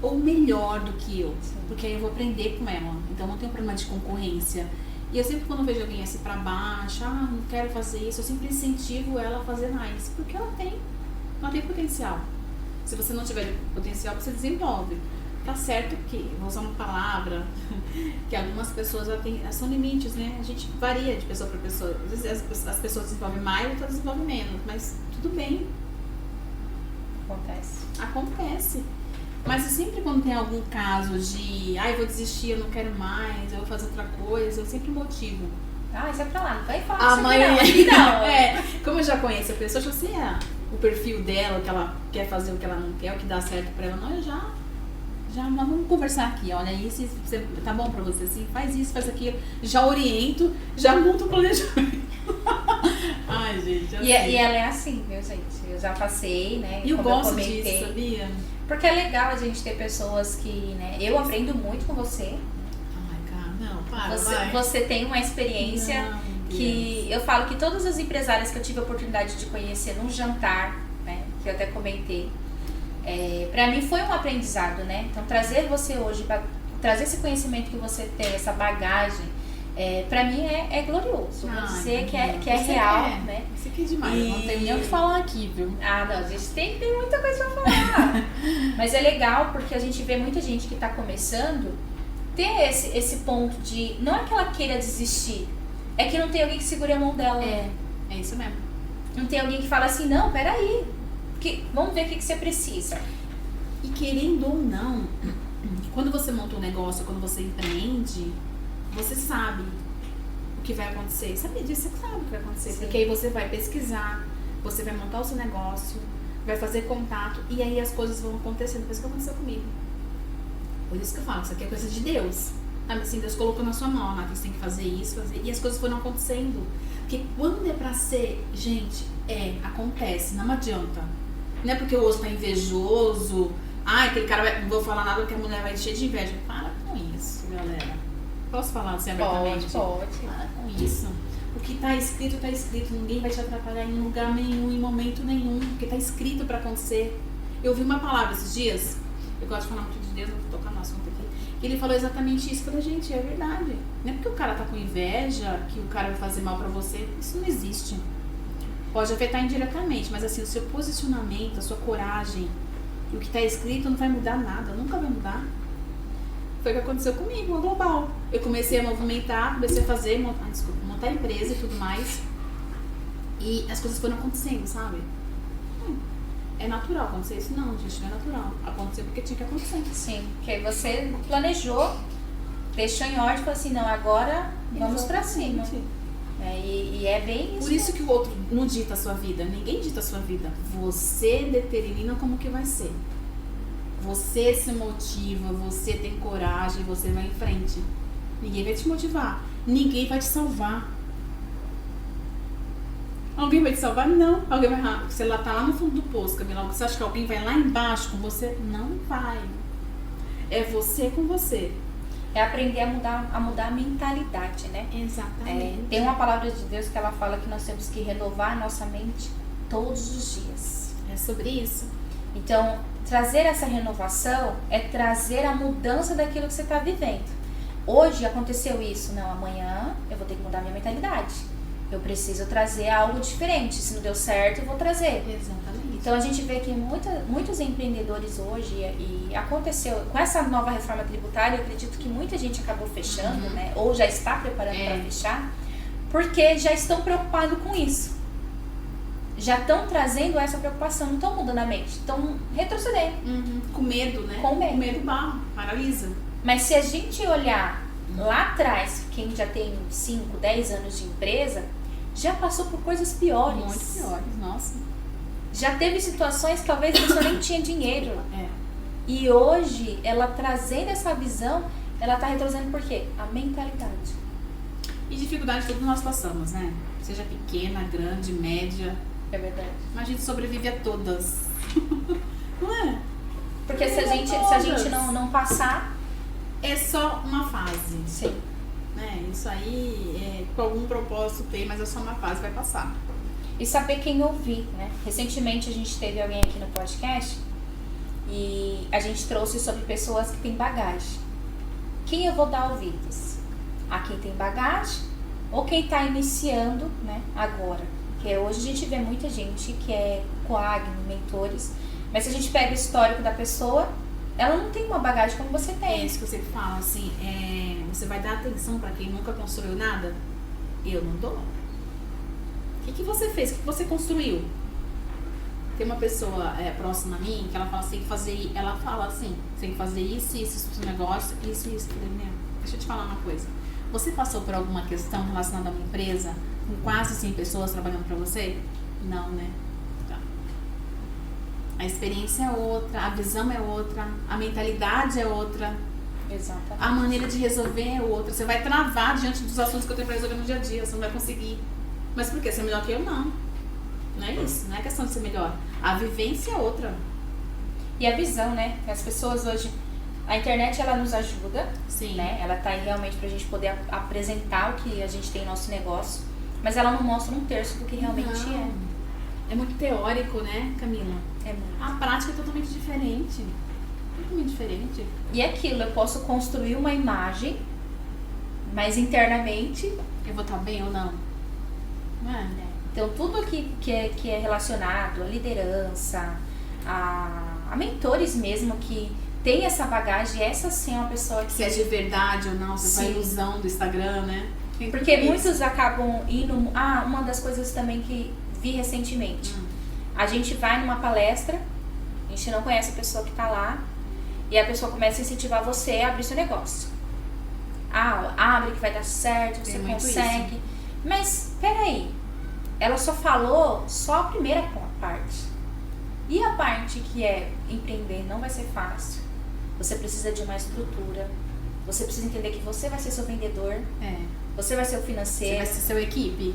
Ou melhor do que eu. Sim. Porque aí eu vou aprender com ela. Então, não tem um problema de concorrência. E eu sempre, quando vejo alguém assim pra baixo, não quero fazer isso, eu sempre incentivo ela a fazer mais. Porque ela tem potencial. Se você não tiver potencial, você desenvolve. Tá certo que, vou usar uma palavra, que algumas pessoas são limites, né? A gente varia de pessoa para pessoa. Às vezes as pessoas desenvolvem mais, outras desenvolvem menos, mas tudo bem. Acontece. Mas sempre quando tem algum caso de, eu vou desistir, eu não quero mais, eu vou fazer outra coisa, eu sempre motivo. Isso é pra lá, não vai falar isso não. Como eu já conheço a pessoa, já sei o perfil dela, o que ela quer fazer, o que ela não quer, o que dá certo pra ela, não, eu já vamos conversar aqui, olha, isso tá bom pra você, assim, faz isso, faz aquilo, já oriento, já monto o planejamento. Ai, gente, assim. E ela é assim, viu, gente? Eu já passei, né? E eu gosto disso, sabia? Porque é legal a gente ter pessoas que, né? Eu aprendo muito com você. Ai, cara, não, para, você tem uma experiência que eu falo que todas as empresárias que eu tive a oportunidade de conhecer num jantar, né? Que eu até comentei, pra mim foi um aprendizado, né? Então trazer você hoje, trazer esse conhecimento que você tem, essa bagagem, pra mim é glorioso. Vou dizer que é real, né? Isso aqui é demais, não tem nem o que falar aqui, viu? Não, a gente tem muita coisa pra falar. Mas é legal porque a gente vê muita gente que tá começando ter esse ponto de, não é que ela queira desistir, é que não tem alguém que segure a mão dela. É isso mesmo. Não tem alguém que fala assim, não, peraí, vamos ver o que você precisa. E querendo ou não, quando você monta um negócio, quando você empreende, você sabe o que vai acontecer. Sabia disso? Você sabe o que vai acontecer. Sim. Porque aí você vai pesquisar, você vai montar o seu negócio, vai fazer contato e aí as coisas vão acontecendo. Foi isso que aconteceu comigo. Por isso que eu falo, isso aqui é coisa de Deus. Sabe assim, Deus colocou na sua mão, você tem que fazer isso, e as coisas foram acontecendo. Porque quando é pra ser, gente, acontece, não adianta. Não é porque o outro tá invejoso, aquele cara não vou falar nada porque a mulher vai encher de inveja. Para com isso, galera. Posso falar assim abertamente? Pode. Para com isso. O que tá escrito, ninguém vai te atrapalhar em lugar nenhum, em momento nenhum, porque tá escrito pra acontecer. Eu ouvi uma palavra esses dias, eu gosto de falar muito de Deus, não vou tocar no assunto aqui, que ele falou exatamente isso pra gente, é verdade. Não é porque o cara tá com inveja que o cara vai fazer mal pra você, isso não existe. Pode afetar indiretamente, mas assim, o seu posicionamento, a sua coragem, o que tá escrito não vai mudar nada, nunca vai mudar. Foi o que aconteceu comigo, a Global. Eu comecei a movimentar, comecei a fazer, montar a empresa e tudo mais. E as coisas foram acontecendo, sabe? É natural acontecer isso? Não, gente, não é natural. Aconteceu porque tinha que acontecer. Sim, porque você planejou, deixou em ordem e falou assim, não, agora vamos pra cima. E é bem isso. Por isso que o outro não dita a sua vida. Ninguém dita a sua vida. Você determina como que vai ser. Você se motiva, você tem coragem, você vai em frente. Ninguém vai te motivar. Ninguém vai te salvar. Alguém vai te salvar? Não. Alguém vai. Você lá tá lá no fundo do poço, Camila. Você acha que alguém vai lá embaixo com você? Não vai. É você com você. É aprender a mudar a mentalidade, né? Exatamente. Tem uma palavra de Deus que ela fala que nós temos que renovar a nossa mente todos os dias. É sobre isso. Então, trazer essa renovação é trazer a mudança daquilo que você está vivendo. Hoje aconteceu isso, não, amanhã eu vou ter que mudar minha mentalidade. Eu preciso trazer algo diferente. Se não deu certo, eu vou trazer. Exatamente. Então a gente vê que muitos empreendedores hoje, e aconteceu com essa nova reforma tributária, eu acredito que muita gente acabou fechando, né? Ou já está preparando para fechar, porque já estão preocupados com isso. Já estão trazendo essa preocupação, não estão mudando a mente, estão retrocedendo. Com medo, né? Com medo. Com medo paralisa. Mas se a gente olhar lá atrás, quem já tem 5, 10 anos de empresa, já passou por coisas piores. Muito piores, nossa. Já teve situações que talvez a pessoa nem tinha dinheiro. E hoje, ela trazendo essa visão, ela está retrocedendo por quê? A mentalidade. E dificuldade todos nós passamos, né? Seja pequena, grande, média. É verdade. Mas a gente sobrevive a todas. Não é? Porque se a gente não passar... É só uma fase. Sim. Né? Isso aí, com algum propósito tem, mas é só uma fase, vai passar. E saber quem ouvir, né? Recentemente a gente teve alguém aqui no podcast e a gente trouxe sobre pessoas que têm bagagem. Quem eu vou dar ouvidos? A quem tem bagagem ou quem está iniciando, né, agora? Porque hoje a gente vê muita gente que é coagno, mentores, mas se a gente pega o histórico da pessoa, ela não tem uma bagagem como você tem. É isso que eu sempre falo, assim, você vai dar atenção para quem nunca construiu nada? Eu não dou. O que você fez? O que você construiu? Tem uma pessoa próxima a mim que ela fala assim, ela fala assim, você tem que fazer isso pro seu negócio, isso. Eu falei, deixa eu te falar uma coisa. Você passou por alguma questão relacionada a uma empresa com quase 100 pessoas trabalhando para você? Não, né? Tá. A experiência é outra, a visão é outra, a mentalidade é outra. Exatamente. A maneira de resolver é outra. Você vai travar diante dos assuntos que eu tenho para resolver no dia a dia, você não vai conseguir. Mas por quê? Ser melhor que eu? Não. Não é isso, não é questão de ser melhor. A vivência é outra. E a visão, né? As pessoas hoje... A internet, ela nos ajuda. Sim. Né? Ela tá aí realmente pra gente poder apresentar o que a gente tem no nosso negócio. Mas ela não mostra um terço do que realmente é. É muito teórico, né, Camila? É muito. A prática é totalmente diferente. Totalmente diferente. E aquilo, eu posso construir uma imagem, mas internamente... Eu vou estar bem ou não? Não é? Então, tudo aqui que é relacionado à liderança, a mentores mesmo que tem essa bagagem, essa sim é uma pessoa que... Se é de verdade ou não, se é a Sim. ilusão do Instagram, né? Porque muitos acabam indo... uma das coisas também que vi recentemente. A gente vai numa palestra, a gente não conhece a pessoa que tá lá, e a pessoa começa a incentivar você a abrir seu negócio. Abre que vai dar certo, você consegue. Isso. Mas, peraí, ela só falou só a primeira parte. E a parte que é empreender não vai ser fácil. Você precisa de uma estrutura. Você precisa entender que você vai ser seu vendedor. Você vai ser o financeiro. Você vai ser sua equipe.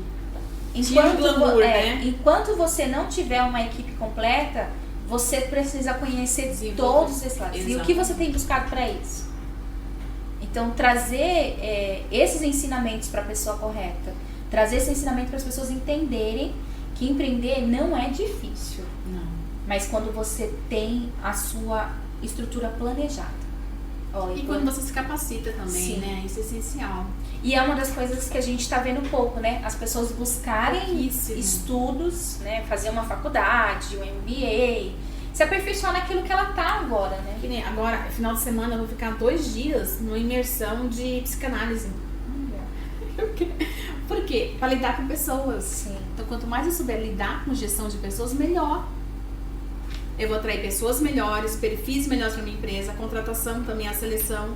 Enquanto você não tiver uma equipe completa, você precisa conhecer todos esses lados. E o que você tem buscado para isso? Então, trazer esses ensinamentos para a pessoa correta. Trazer esse ensinamento para as pessoas entenderem que empreender não é difícil. Não. Mas quando você tem a sua estrutura planejada. E quando você se capacita também, Sim. né? Isso é essencial. E é uma das coisas que a gente está vendo pouco, né? As pessoas buscarem estudos, né? Fazer uma faculdade, um MBA, se aperfeiçoar naquilo que ela tá agora, né? Que nem agora, final de semana, eu vou ficar 2 dias numa imersão de psicanálise. Por quê? Para lidar com pessoas. Sim. Então, quanto mais eu souber lidar com gestão de pessoas, melhor. Eu vou atrair pessoas melhores, perfis melhores para minha empresa, a contratação também, a seleção.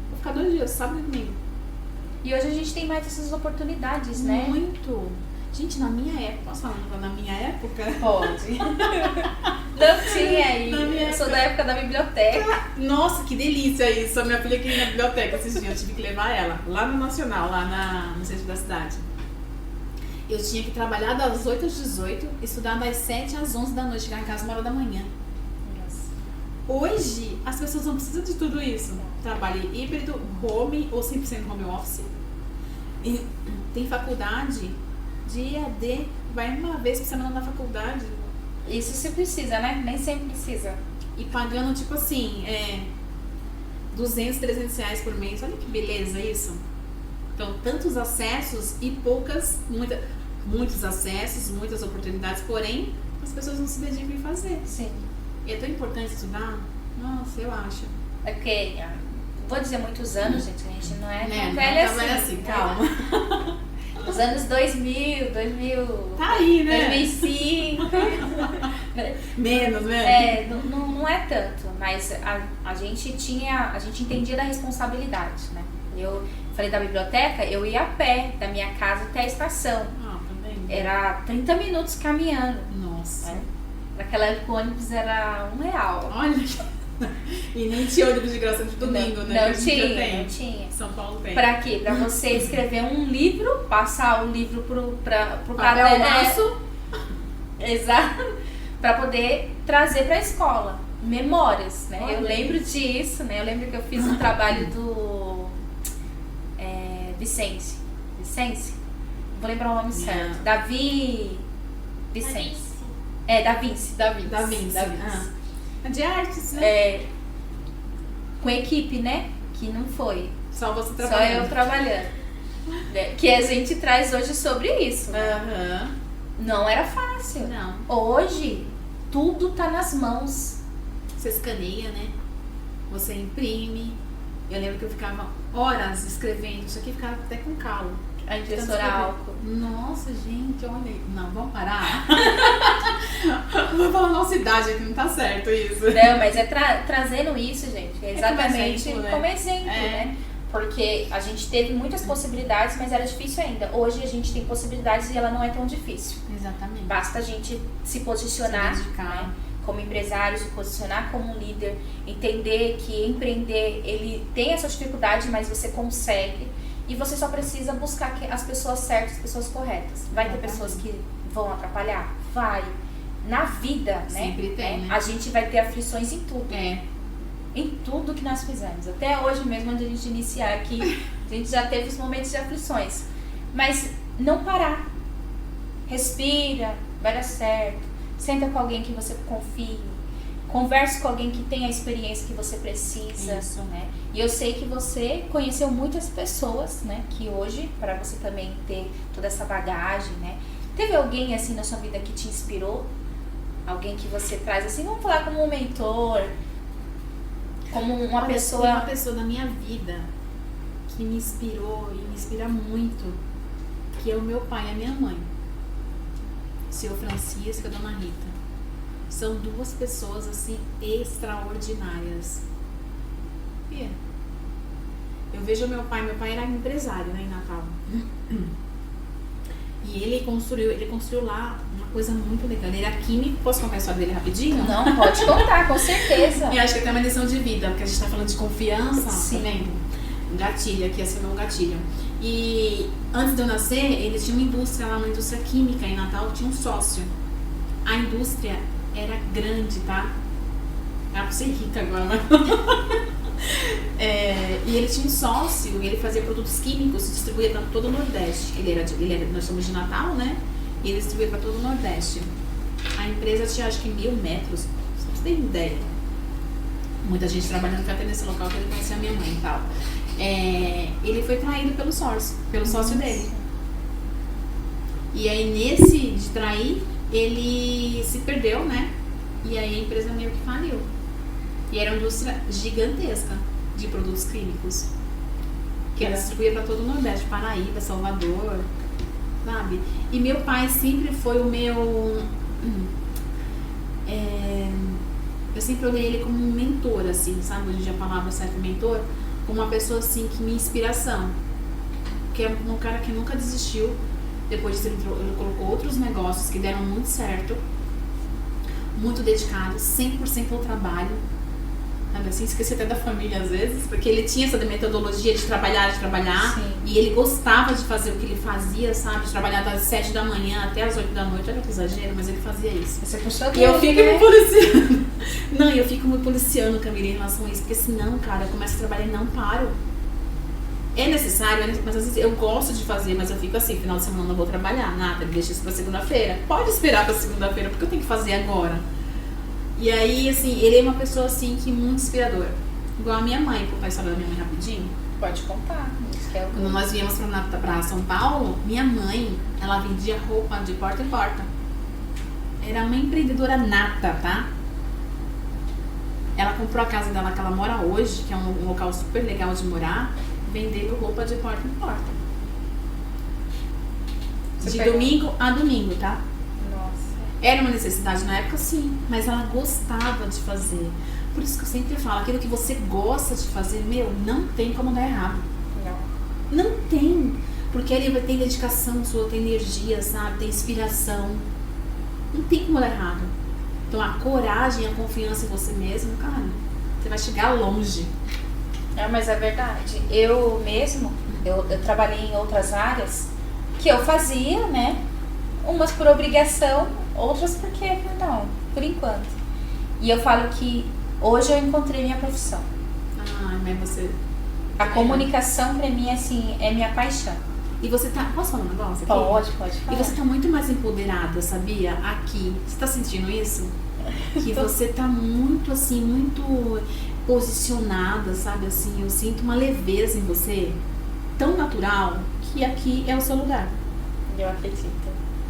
Vou ficar 2 dias, sábado e domingo. E hoje a gente tem mais essas oportunidades, né? Muito. Gente, na minha época, posso falar na minha época? Pode. Não tinha aí. Eu sou da época da biblioteca. Nossa, que delícia isso. A minha filha queria ir na biblioteca esses dias, eu tive que levar ela lá no Nacional, lá no centro da cidade. Eu tinha que trabalhar das 8 às 18, estudar das 7 às 11 da noite, chegar em casa 1h da manhã. Nossa. Hoje, as pessoas não precisam de tudo isso. Trabalho híbrido, home ou 100% home office. E tem faculdade de EAD, vai uma vez por semana na faculdade. Isso se precisa, né? Nem sempre precisa. E pagando, tipo assim, 200, 300 reais por mês. Olha que beleza isso. Então, tantos acessos e muitos acessos, muitas oportunidades, porém, as pessoas não se dedicam em fazer. Sim. E é tão importante estudar? Nossa, eu acho. É porque, vou dizer muitos anos, gente, a gente não é tão velha velha assim, calma. Os anos 2000, tá aí, né? 2005. Menos, né? Não é tanto, mas a gente entendia da responsabilidade, né? Eu falei da biblioteca, eu ia a pé da minha casa até a estação. Também. Era 30 minutos caminhando. Nossa. Naquela época o ônibus era R$1. Olha. E nem tinha ônibus de graça de domingo, né? Não tinha. São Paulo tem. Pra quê? Pra você escrever um livro, passar o livro pro Papel caderno. maço. Exato. Pra poder trazer pra escola. Memórias, né? Olha Eu lembro disso, né? Eu lembro que eu fiz um trabalho do Vicente. Vou lembrar o nome certo. Davi Vicente. Da Vinci. Da Vinci. De artes, né? Com equipe, né? Que não foi. Só você Só trabalhando. eu trabalhando. Que a gente traz hoje sobre isso. Aham. Não era fácil. Não. Hoje, tudo tá nas mãos. Você escaneia, né? Você imprime. Eu lembro que eu ficava horas escrevendo. Isso aqui ficava até com calo. A impressora a álcool. Nossa, gente, olha aí. Não, vamos parar? Vou falar nossa idade aqui, não tá certo isso. Não, mas é trazendo isso, gente. Exatamente exemplo, né? como exemplo, né? Porque a gente teve muitas possibilidades, mas era difícil ainda. Hoje a gente tem possibilidades e ela não é tão difícil. Exatamente. Basta a gente se posicionar, Se dedicar. né? Como empresário, se posicionar como líder, entender que empreender, ele tem essa dificuldade, mas você consegue. E você só precisa buscar as pessoas certas, as pessoas corretas. Vai ter pessoas que vão atrapalhar? Vai. Na vida, né? Sempre tem, né? A gente vai ter aflições em tudo. Em tudo que nós fizemos. Até hoje mesmo, antes de a gente iniciar aqui, a gente já teve os momentos de aflições. Mas não parar. Respira, vai dar certo. Senta com alguém que você confie. Converse com alguém que tem a experiência que você precisa. Isso. Né? E eu sei que você conheceu muitas pessoas, né? Que hoje, para você também ter toda essa bagagem, né? Teve alguém assim na sua vida que te inspirou? Alguém que você traz assim, vamos falar como um mentor, como uma pessoa... Tem uma pessoa da minha vida que me inspirou e me inspira muito, que é o meu pai e a minha mãe. Seu Francisco e a Dona Rita. São duas pessoas assim extraordinárias. E eu vejo meu pai era empresário, né, em Natal. E ele construiu lá uma coisa muito legal. Ele era químico. Posso contar a história dele rapidinho? Não, pode contar, com certeza. Eu acho que tem uma lição de vida, porque a gente tá falando de confiança. Sim. Tá vendo? Um gatilho, aqui assinou um gatilho. E antes de eu nascer, eles tinham uma indústria lá, uma indústria química em Natal, tinha um sócio. A indústria era grande, tá? Era pra ser rica agora, mas... e ele tinha um sócio, ele fazia produtos químicos, distribuía para todo o Nordeste. Nós somos de Natal, né? E ele distribuía para todo o Nordeste. A empresa tinha acho que 1000 metros, só pra você ter ideia. Muita gente trabalhando até nesse local que ele conhecia a minha mãe e tal. Ele foi traído pelo sócio dele. E aí nesse de trair, ele se perdeu, né? E aí a empresa meio que faliu. E era uma indústria gigantesca de produtos químicos. Que ela distribuía para todo o Nordeste, Paraíba, Salvador, sabe? E meu pai sempre foi o meu... eu sempre olhei ele como um mentor, assim, sabe? Hoje a palavra serve mentor. Como uma pessoa, assim, que me inspiração. Que é um cara que nunca desistiu. Depois disso ele colocou outros negócios que deram muito certo. Muito dedicado, 100% ao trabalho. Sabe assim, esqueci até da família às vezes, porque ele tinha essa metodologia de trabalhar. Sim. E ele gostava de fazer o que ele fazia, sabe? De trabalhar das 7 da manhã até as 8 da noite. Olha que exagero, mas ele fazia isso. Você puxou E eu fico me policiando. Não, eu fico me policiando, Camila, em relação a isso. Porque senão, cara, eu começo a trabalhar e não paro. É necessário, mas às vezes eu gosto de fazer, mas eu fico assim, final de semana eu não vou trabalhar, nada, deixa isso pra segunda-feira. Pode esperar pra segunda-feira, porque eu tenho que fazer agora. E aí, assim, ele é uma pessoa, assim, que muito inspiradora. Igual a minha mãe, vou contar a história da minha mãe rapidinho. Pode contar. Isso que é o... Quando nós viemos pra São Paulo, minha mãe, ela vendia roupa de porta em porta. Era uma empreendedora nata, tá? Ela comprou a casa dela que ela mora hoje, que é um local super legal de morar, vendendo roupa de porta em porta. De domingo a domingo, tá? Nossa. Era uma necessidade na época, sim, mas ela gostava de fazer. Por isso que eu sempre falo, aquilo que você gosta de fazer, não tem como dar errado. Não tem. Porque ali vai ter dedicação sua, tem energia, sabe? Tem inspiração. Não tem como dar errado. Então a coragem, a confiança em você mesmo, cara, você vai chegar longe. Mas é verdade. Eu mesmo, eu trabalhei em outras áreas que eu fazia, né? Umas por obrigação, outras porque, não, por enquanto. E eu falo que hoje eu encontrei minha profissão. Mas você... A comunicação pra mim, assim, é minha paixão. E você tá... Posso falar um negócio aqui? Pode falar. E você tá muito mais empoderada, sabia? Aqui. Você tá sentindo isso? Que você tá muito, assim, muito posicionada, sabe? Assim, eu sinto uma leveza em você, tão natural, que aqui é o seu lugar. Eu acredito.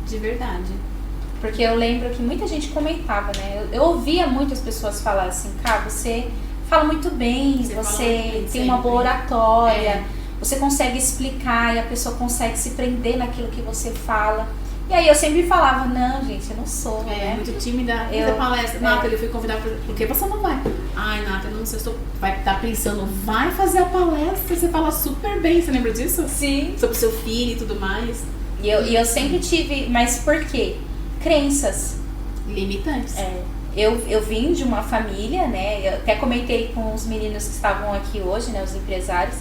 De verdade. Porque eu lembro que muita gente comentava, né? Eu ouvia muitas pessoas falar assim, cara, você fala muito bem, você tem uma boa oratória, você consegue explicar e a pessoa consegue se prender naquilo que você fala. E aí eu sempre falava, não, gente, eu não sou, né? Muito tímida. Eu palestra. Nathalie, eu fui convidada por que você não vai? Ai, Nathalie, não sei se vai estar pensando, vai fazer a palestra, você fala super bem, você lembra disso? Sim. Sobre o seu filho e tudo mais. E eu sempre tive, mas por quê? Crenças. Limitantes. Eu vim de uma família, né? Eu até comentei com os meninos que estavam aqui hoje, né? Os empresários,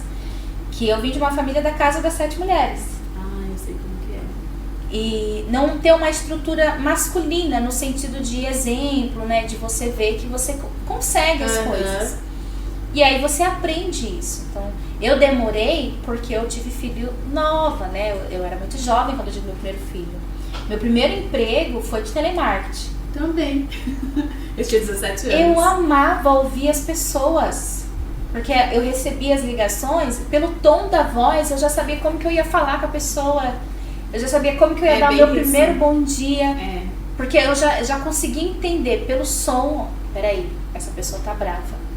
que eu vim de uma família da Casa das 7 Mulheres. Eu sei como que é. E não ter uma estrutura masculina no sentido de exemplo, né? De você ver que você consegue as coisas. E aí você aprende isso. Então, eu demorei porque eu tive filho nova, né? Eu era muito jovem quando eu tive meu primeiro filho. Meu primeiro emprego foi de telemarketing. Também. Eu tinha 17 anos. Eu amava ouvir as pessoas. Porque eu recebia as ligações, pelo tom da voz, eu já sabia como que eu ia falar com a pessoa. Eu já sabia como que eu ia dar o meu primeiro bom dia. Porque eu já conseguia entender pelo som. Peraí, essa pessoa tá brava.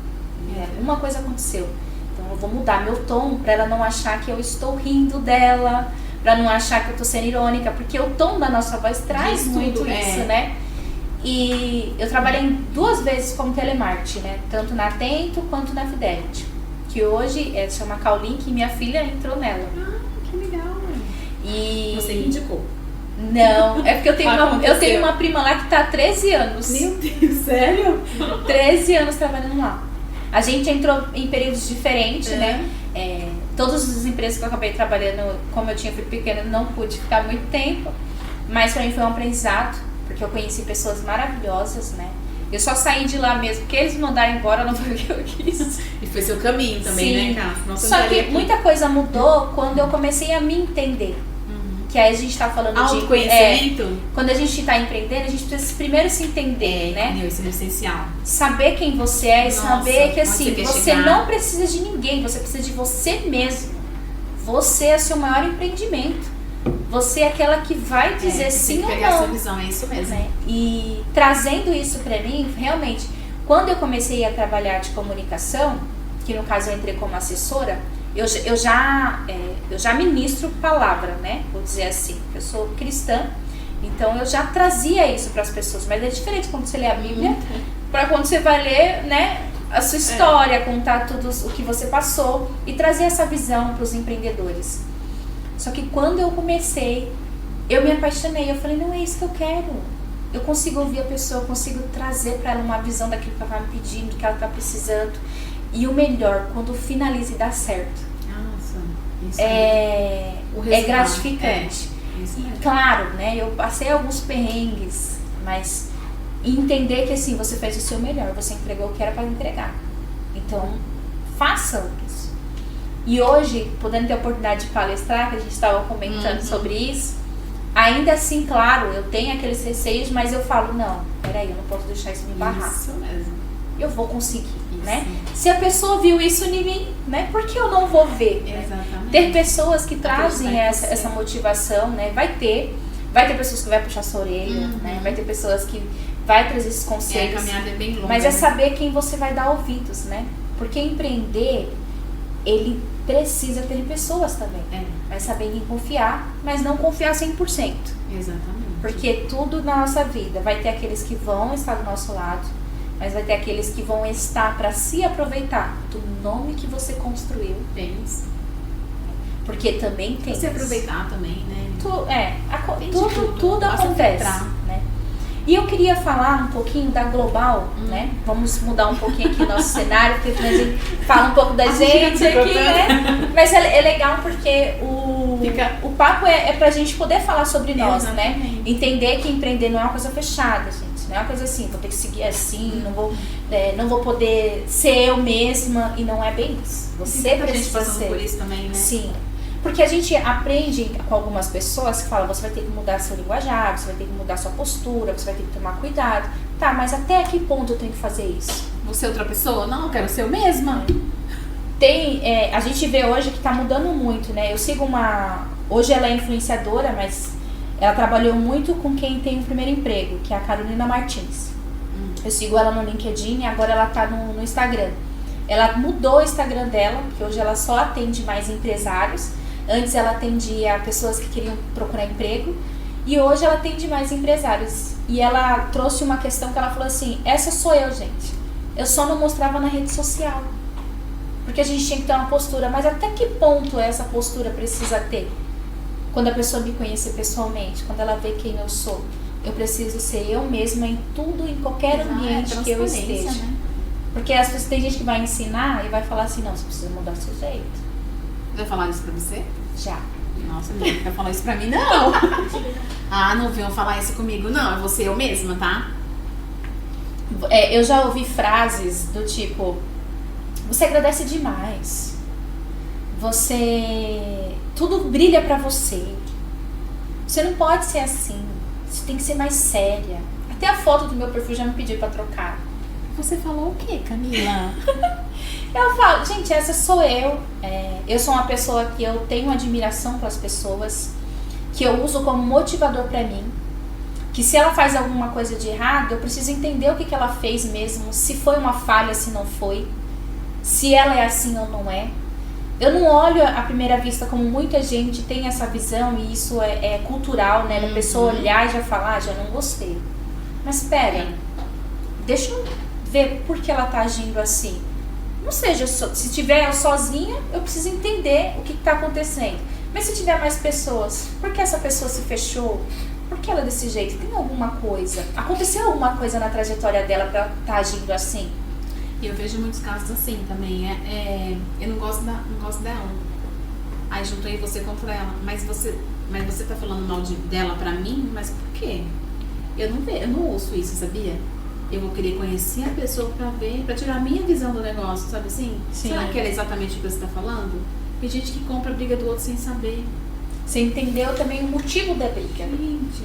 Alguma coisa aconteceu. Então eu vou mudar meu tom pra ela não achar que eu estou rindo dela, pra não achar que eu tô sendo irônica, porque o tom da nossa voz traz muito isso, né? E eu trabalhei 2 vezes como telemarketing, né? Tanto na Atento quanto na Fidelity. Que hoje chama Callink e minha filha entrou nela. Que legal. E... Você me indicou? Não, é porque eu tenho uma prima lá que tá há 13 anos. Meu Deus, sério? 13 anos trabalhando lá. A gente entrou em períodos diferentes, né? Todas as empresas que eu acabei trabalhando, como eu tinha filho pequeno, não pude ficar muito tempo. Mas pra mim foi um aprendizado, porque eu conheci pessoas maravilhosas, né? Eu só saí de lá mesmo, porque eles me mandaram embora, não foi o que eu quis. E foi seu caminho também, né, Cá? Só que muita coisa mudou quando eu comecei a me entender. Que aí a gente tá falando de autoconhecimento. Quando a gente tá empreendendo, a gente precisa primeiro se entender, né? Isso é essencial. Saber quem você é e saber que assim, você chegar. não precisa de ninguém, você precisa de você mesmo. Você é seu maior empreendimento. Você é aquela que vai dizer sim ou não. Pegar essa visão, é isso mesmo. Né? E trazendo isso pra mim, realmente, quando eu comecei a trabalhar de comunicação, que no caso eu entrei como assessora, eu já ministro palavra, né? Vou dizer assim, eu sou cristã, então eu já trazia isso para as pessoas, mas é diferente quando você lê a Bíblia, para quando você vai ler, né, a sua história, contar tudo o que você passou e trazer essa visão para os empreendedores. Só que quando eu comecei, eu me apaixonei, eu falei, não é isso que eu quero. Eu consigo ouvir a pessoa, eu consigo trazer para ela uma visão daquilo que ela está me pedindo, do que ela está precisando. E o melhor, quando finaliza e dá certo. Nossa, isso é gratificante. Isso mesmo. Claro, né? Eu passei alguns perrengues, mas entender que assim, você fez o seu melhor, você entregou o que era para entregar. Então, façam isso. E hoje, podendo ter a oportunidade de palestrar, que a gente estava comentando sobre isso, ainda assim, claro, eu tenho aqueles receios, mas eu falo, não, peraí, eu não posso deixar isso me barrar. Isso mesmo. Eu vou conseguir, né? Se a pessoa viu isso em mim, né? Por que eu não vou ver? Exatamente. Né? Ter pessoas que trazem essa motivação, né? Vai ter pessoas que vai puxar sua orelha, né? Vai ter pessoas que vai trazer esses conselhos. A caminhada é bem longa. Mas é saber quem você vai dar ouvidos, né? Porque empreender, ele precisa ter pessoas também. Vai saber em quem confiar, mas não confiar 100%. Exatamente. Porque tudo na nossa vida vai ter aqueles que vão estar do nosso lado, mas vai ter aqueles que vão estar para se aproveitar do nome que você construiu. Isso. Porque também tem se aproveitar também, né? Tudo acontece, né? E eu queria falar um pouquinho da Global, né? Vamos mudar um pouquinho aqui o nosso cenário, porque a gente fala um pouco da gente aqui, né? Mas é legal porque o papo é pra gente poder falar sobre nós, né? Entender que empreender não é uma coisa fechada, gente. Não é uma coisa assim, vou ter que seguir assim, não vou poder ser eu mesma, e não é bem isso. Você precisa ser. Por isso também, né? Sim. Porque a gente aprende com algumas pessoas que falam, você vai ter que mudar seu linguajar, você vai ter que mudar sua postura, você vai ter que tomar cuidado. Tá, mas até que ponto eu tenho que fazer isso? Você é outra pessoa? Não, eu quero ser eu mesma. A gente vê hoje que tá mudando muito, né? Eu sigo hoje ela é influenciadora, mas ela trabalhou muito com quem tem o primeiro emprego, que é a Carolina Martins. Eu sigo ela no LinkedIn e agora ela tá no Instagram. Ela mudou o Instagram dela, porque hoje ela só atende mais empresários. Antes ela atendia pessoas que queriam procurar emprego e hoje ela atende mais empresários. E ela trouxe uma questão que ela falou assim, essa sou eu, gente. Eu só não mostrava na rede social. Porque a gente tinha que ter uma postura, mas até que ponto essa postura precisa ter? Quando a pessoa me conhecer pessoalmente, quando ela vê quem eu sou. Eu preciso ser eu mesma em tudo, em qualquer ambiente que eu esteja. Né? Porque às vezes tem gente que vai ensinar e vai falar assim, não, você precisa mudar o seu jeito. Já falaram isso pra você? Já. Nossa, não quer falar isso pra mim, não. Não venham falar isso comigo, não. É você eu mesma, tá? Eu já ouvi frases do tipo, você agradece demais. Tudo brilha pra você. Você não pode ser assim. Você tem que ser mais séria. Até a foto do meu perfil já me pediu pra trocar. Você falou o quê, Camila? Eu falo, gente, essa sou eu. Eu sou uma pessoa que eu tenho admiração pelas pessoas, que eu uso como motivador pra mim, que se ela faz alguma coisa de errado, eu preciso entender o que ela fez mesmo, se foi uma falha, se não foi, se ela é assim ou não é. Eu não olho à primeira vista como muita gente tem essa visão, e isso é cultural, né? Da pessoa olhar e já falar, já não gostei. Mas espera, deixa eu ver por que ela tá agindo assim. Não seja se tiver eu sozinha, eu preciso entender o que está acontecendo. Mas se tiver mais pessoas, por que essa pessoa se fechou? Por que ela é desse jeito? Tem alguma coisa? Aconteceu alguma coisa na trajetória dela para ela estar agindo assim? E eu vejo muitos casos assim também. Eu não gosto dela. Aí juntei você contra ela. Mas você tá falando mal dela pra mim? Mas por quê? Eu não ouço isso, sabia? Eu vou querer conhecer a pessoa pra ver, pra tirar a minha visão do negócio, sabe assim? Sim. Será que é exatamente o que você tá falando? Tem gente que compra a briga do outro sem saber. Você entendeu também o motivo da briga. Gente,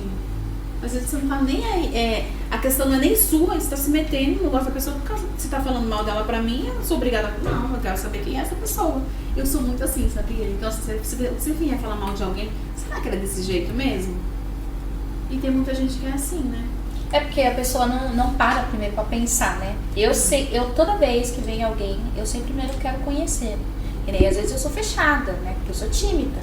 às vezes você não tá nem aí. A questão não é nem sua, você tá se metendo no negócio da pessoa. Por causa que você tá falando mal dela pra mim, eu não sou obrigada a... Não, eu quero saber quem é essa pessoa. Eu sou muito assim, sabia? Então, se você vier falar mal de alguém, será que era desse jeito mesmo? E tem muita gente que é assim, né? É porque a pessoa não para primeiro pra pensar, né? Eu toda vez que vem alguém, eu sempre primeiro quero conhecer. E nem às vezes eu sou fechada, né? Porque eu sou tímida.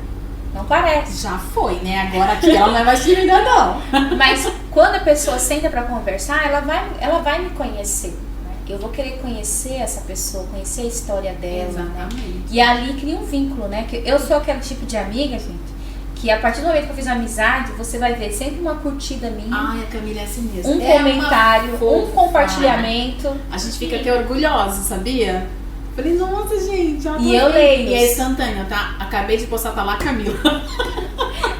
Não parece. Já foi, né? Agora aqui ela não é mais tímida, não. Mas quando a pessoa senta pra conversar, ela vai me conhecer. Né? Eu vou querer conhecer essa pessoa, conhecer a história dela. Exatamente. Né? E ali cria um vínculo, né? Que eu sou aquele tipo de amiga, gente, que a partir do momento que eu fiz amizade, você vai ver sempre uma curtida minha. Ai, a Camila é assim mesmo. Um comentário, um compartilhamento. A gente fica até orgulhosa, sabia? Falei, nossa, gente, e eu leio. E é instantâneo, tá? Acabei de postar, tá lá, Camila.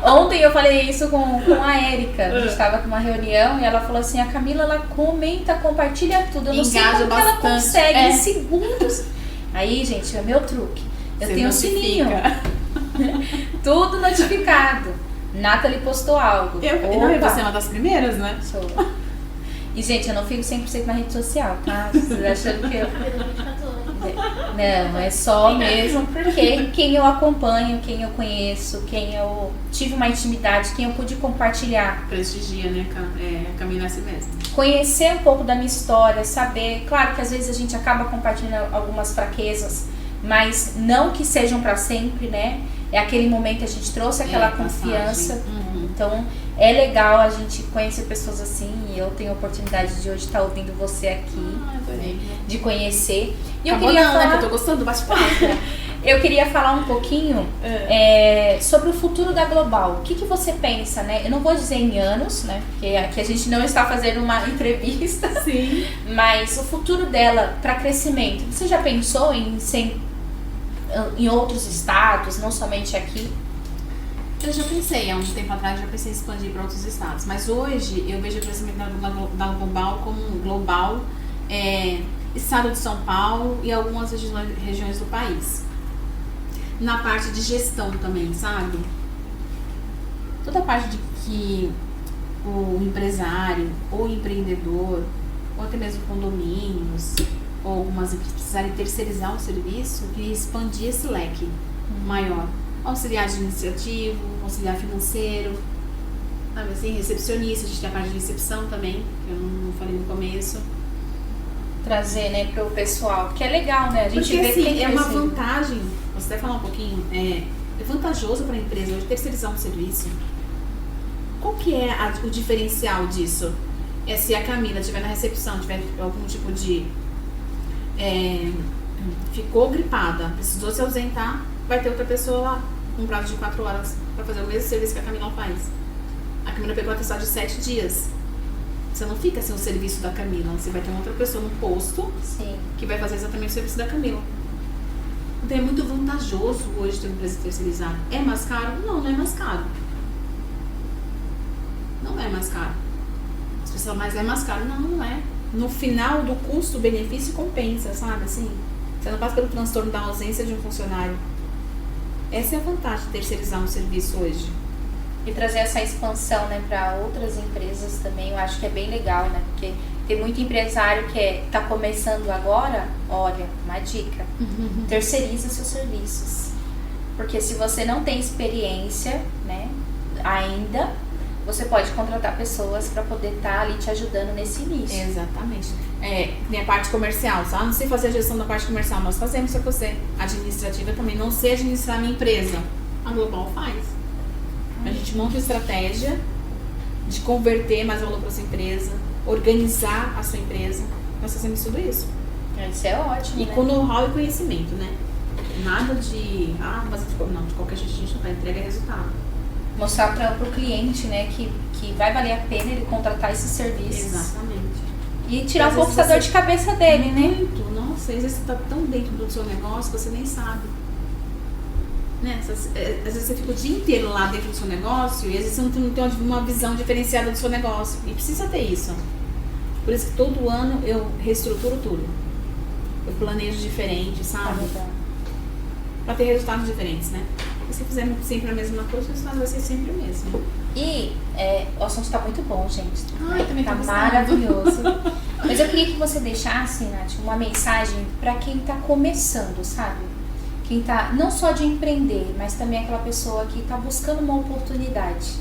Ontem eu falei isso com a Érica. A gente tava com uma reunião e ela falou assim, a Camila, ela comenta, compartilha tudo. Eu não sei como que ela consegue em segundos. Aí, gente, é meu truque. Eu tenho um sininho. Tudo notificado. Nathalie postou algo. Você é uma das primeiras, né? Sou. E, gente, eu não fico 100% na rede social, tá? Vocês achando que eu... Não, é só mesmo porque quem eu acompanho, quem eu conheço, quem eu tive uma intimidade, quem eu pude compartilhar. Prestigia, né? Caminhar assim mesmo. Conhecer um pouco da minha história, saber. Claro que às vezes a gente acaba compartilhando algumas fraquezas, mas não que sejam pra sempre, né? É aquele momento que a gente trouxe aquela confiança. Uhum. Então é legal a gente conhecer pessoas assim, e eu tenho a oportunidade de hoje estar ouvindo você aqui, adorei. De conhecer. E eu queria falar, né? Que eu tô gostando do bate-papo. Eu queria falar um pouquinho sobre o futuro da Global. O que você pensa, né? Eu não vou dizer em anos, né? Porque aqui a gente não está fazendo uma entrevista. Sim. Mas o futuro dela para crescimento. Você já pensou em ser em outros estados, não somente aqui? Eu já pensei, há um tempo atrás, já pensei em expandir para outros estados. Mas hoje eu vejo o crescimento da Global como um global estado de São Paulo e algumas regiões do país. Na parte de gestão também, sabe? Toda a parte de que o empresário ou empreendedor, ou até mesmo condomínios, ou algumas empresas precisarem terceirizar o serviço, e expandir esse leque maior. Auxiliar administrativo, auxiliar financeiro, sabe assim, recepcionista, a gente tem a parte de recepção também, que eu não falei no começo. Trazer, né, pro pessoal, que é legal, né? A gente porque, vê assim, que tem é uma vantagem, você vai falar um pouquinho, é vantajoso para a empresa hoje terceirizar um serviço. Qual que é o diferencial disso? É se a Camila estiver na recepção, tiver algum tipo de... ficou gripada, precisou se ausentar, vai ter outra pessoa lá, com um prazo de 4 horas, para fazer o mesmo serviço que a Camila faz. A Camila pegou a atestado de 7 dias. Você não fica sem o serviço da Camila, você vai ter uma outra pessoa no posto. Sim. Que vai fazer exatamente o serviço da Camila. Então é muito vantajoso hoje ter uma empresa terceirizada. É mais caro? Não, não é mais caro. Não é mais caro. As pessoas falam, mas é mais caro. Não, não é. No final do custo-benefício compensa, sabe assim? Você não passa pelo transtorno da ausência de um funcionário. Essa é a vantagem de terceirizar um serviço hoje. E trazer essa expansão, né, para outras empresas também, eu acho que é bem legal, né? Porque tem muito empresário que tá começando agora, olha, uma dica, terceiriza seus serviços. Porque se você não tem experiência, né, ainda, você pode contratar pessoas para poder estar ali te ajudando nesse início. Exatamente. Tem a parte comercial, sabe? Não sei fazer a gestão da parte comercial, nós fazemos para você. Administrativa também, não sei administrar a minha empresa. A Global faz. A gente monta uma estratégia de converter mais valor para sua empresa, organizar a sua empresa. Nós fazemos tudo isso. Isso é ótimo, e né? Com know-how e conhecimento, né? Nada de... mas não, de qualquer jeito a gente não vai entregar resultado. Mostrar para o cliente, né, que vai valer a pena ele contratar esses serviços. Exatamente. E tirar um pouco essa dor de cabeça dele, né? Muito. Nossa, às vezes você tá tão dentro do seu negócio que você nem sabe. Né? Às vezes você fica o dia inteiro lá dentro do seu negócio e às vezes você não tem uma visão diferenciada do seu negócio. E precisa ter isso. Por isso que todo ano eu reestruturo tudo. Eu planejo diferente, sabe? Pra ter resultados diferentes, né? E se fizer sempre a mesma coisa, o resultado vai ser sempre o mesmo. E o assunto tá muito bom, gente. Ai, também tá tô maravilhoso. Mas eu queria que você deixasse, Nath, uma mensagem pra quem tá começando, sabe? Quem tá, não só de empreender, mas também aquela pessoa que tá buscando uma oportunidade.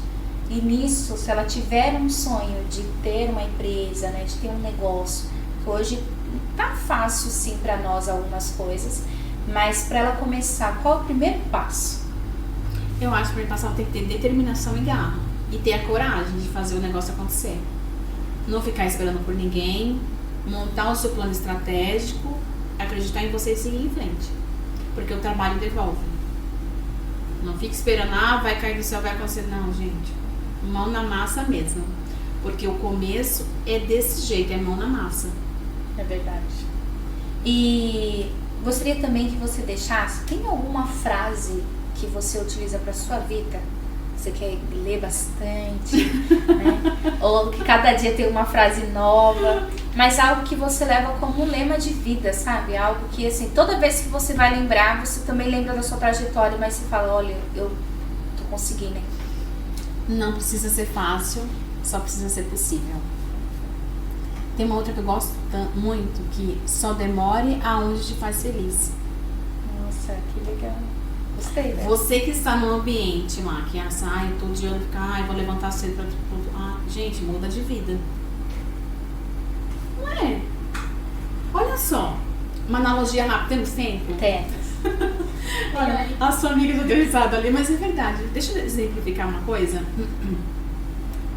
E nisso, se ela tiver um sonho de ter uma empresa, né, de ter um negócio, que hoje tá fácil sim pra nós algumas coisas, mas pra ela começar, qual é o primeiro passo? Eu acho que o primeiro passo ela tem que ter determinação e garra. E ter a coragem de fazer o negócio acontecer. Não ficar esperando por ninguém, montar o seu plano estratégico, acreditar em você e seguir em frente. Porque o trabalho devolve. Não fique esperando, vai cair do céu, vai acontecer. Não, gente. Mão na massa mesmo. Porque o começo é desse jeito, é mão na massa. É verdade. E gostaria também que você deixasse, tem alguma frase que você utiliza para sua vida? Você quer ler bastante, né? Ou que cada dia tem uma frase nova, mas algo que você leva como um lema de vida, sabe? Algo que, assim, toda vez que você vai lembrar, você também lembra da sua trajetória, mas você fala, olha, eu tô conseguindo, hein? Não precisa ser fácil, só precisa ser possível. Tem uma outra que eu gosto muito, que só demore aonde te faz feliz. Nossa, que legal. Gostei, né? Você que está no ambiente lá, que eu tô odiando ficar, vou levantar cedo pra... gente, muda de vida. Não é? Olha só, uma analogia rápida, temos tempo? Temos. Olha, a sua amiga já deu risada ali, mas é verdade. Deixa eu exemplificar uma coisa.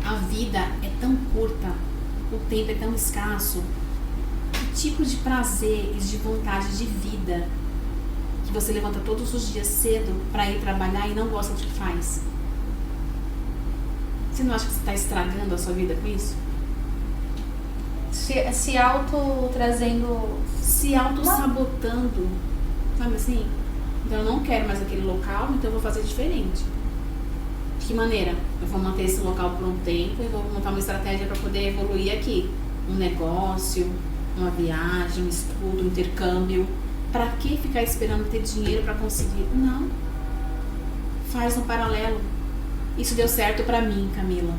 A vida é tão curta, o tempo é tão escasso. Que tipo de prazer e de vontade de vida que você levanta todos os dias cedo pra ir trabalhar e não gosta do que faz? Você não acha que você está estragando a sua vida com isso? Se auto-trazendo... Se auto-sabotando. Sabe assim? Então eu não quero mais aquele local, então eu vou fazer diferente. De que maneira? Eu vou manter esse local por um tempo e vou montar uma estratégia para poder evoluir aqui. Um negócio, uma viagem, um estudo, um intercâmbio. Para que ficar esperando ter dinheiro para conseguir? Não. Faz um paralelo. Isso deu certo para mim, Camila.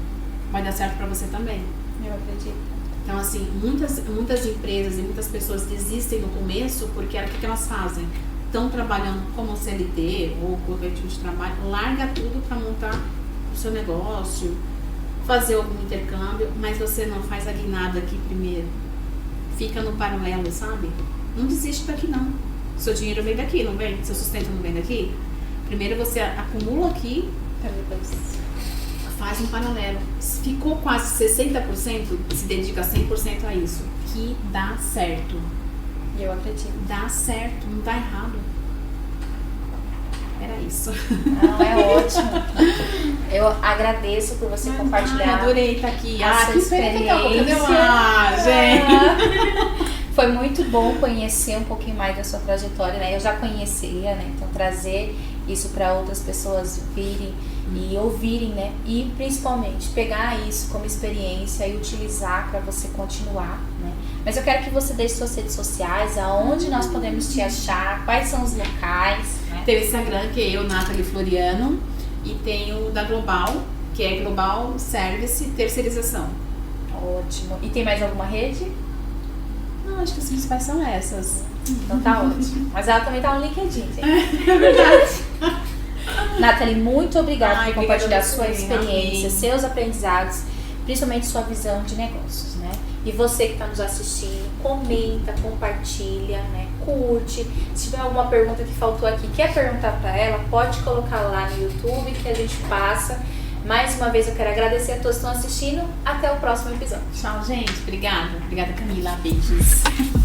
Vai dar certo para você também. Eu acredito. Então, assim, muitas empresas e muitas pessoas desistem no começo porque o que elas fazem? Estão trabalhando como CLT ou qualquer tipo de trabalho, larga tudo para montar o seu negócio, fazer algum intercâmbio, mas você não faz a guinada aqui primeiro. Fica no paralelo, sabe? Não desiste daqui não. Seu dinheiro vem daqui, não vem? Seu sustento não vem daqui? Primeiro você acumula aqui, faz um paralelo. Ficou quase 60%, se dedica 100% a isso. Que dá certo. Eu acredito. Dá certo, não dá errado. Era isso. Não, é ótimo. Eu agradeço por você compartilhar. Adorei estar aqui. Que experiência. Gente. Foi muito bom conhecer um pouquinho mais da sua trajetória, né? Eu já conhecia, né? Então trazer isso para outras pessoas virem e ouvirem, né? E principalmente pegar isso como experiência e utilizar para você continuar, né? Mas eu quero que você deixe suas redes sociais, aonde nós podemos te achar, quais são os locais, né? Tem o Instagram, que é eu, Nathalie Floriano, e tem o da Global, que é Global Service Terceirização. Ótimo. E tem mais alguma rede? Não, acho que as principais são essas. Então tá ótimo. Mas ela também tá no LinkedIn, gente. É verdade. Nathalie, muito obrigada por compartilhar você, sua experiência, amém. seus aprendizados, principalmente sua visão de negócios, né? E você que está nos assistindo, comenta, compartilha, né? Curte. Se tiver alguma pergunta que faltou aqui, quer perguntar para ela, pode colocar lá no YouTube que a gente passa. Mais uma vez eu quero agradecer a todos que estão assistindo. Até o próximo episódio. Tchau, gente. Obrigada. Obrigada, Camila. Beijos.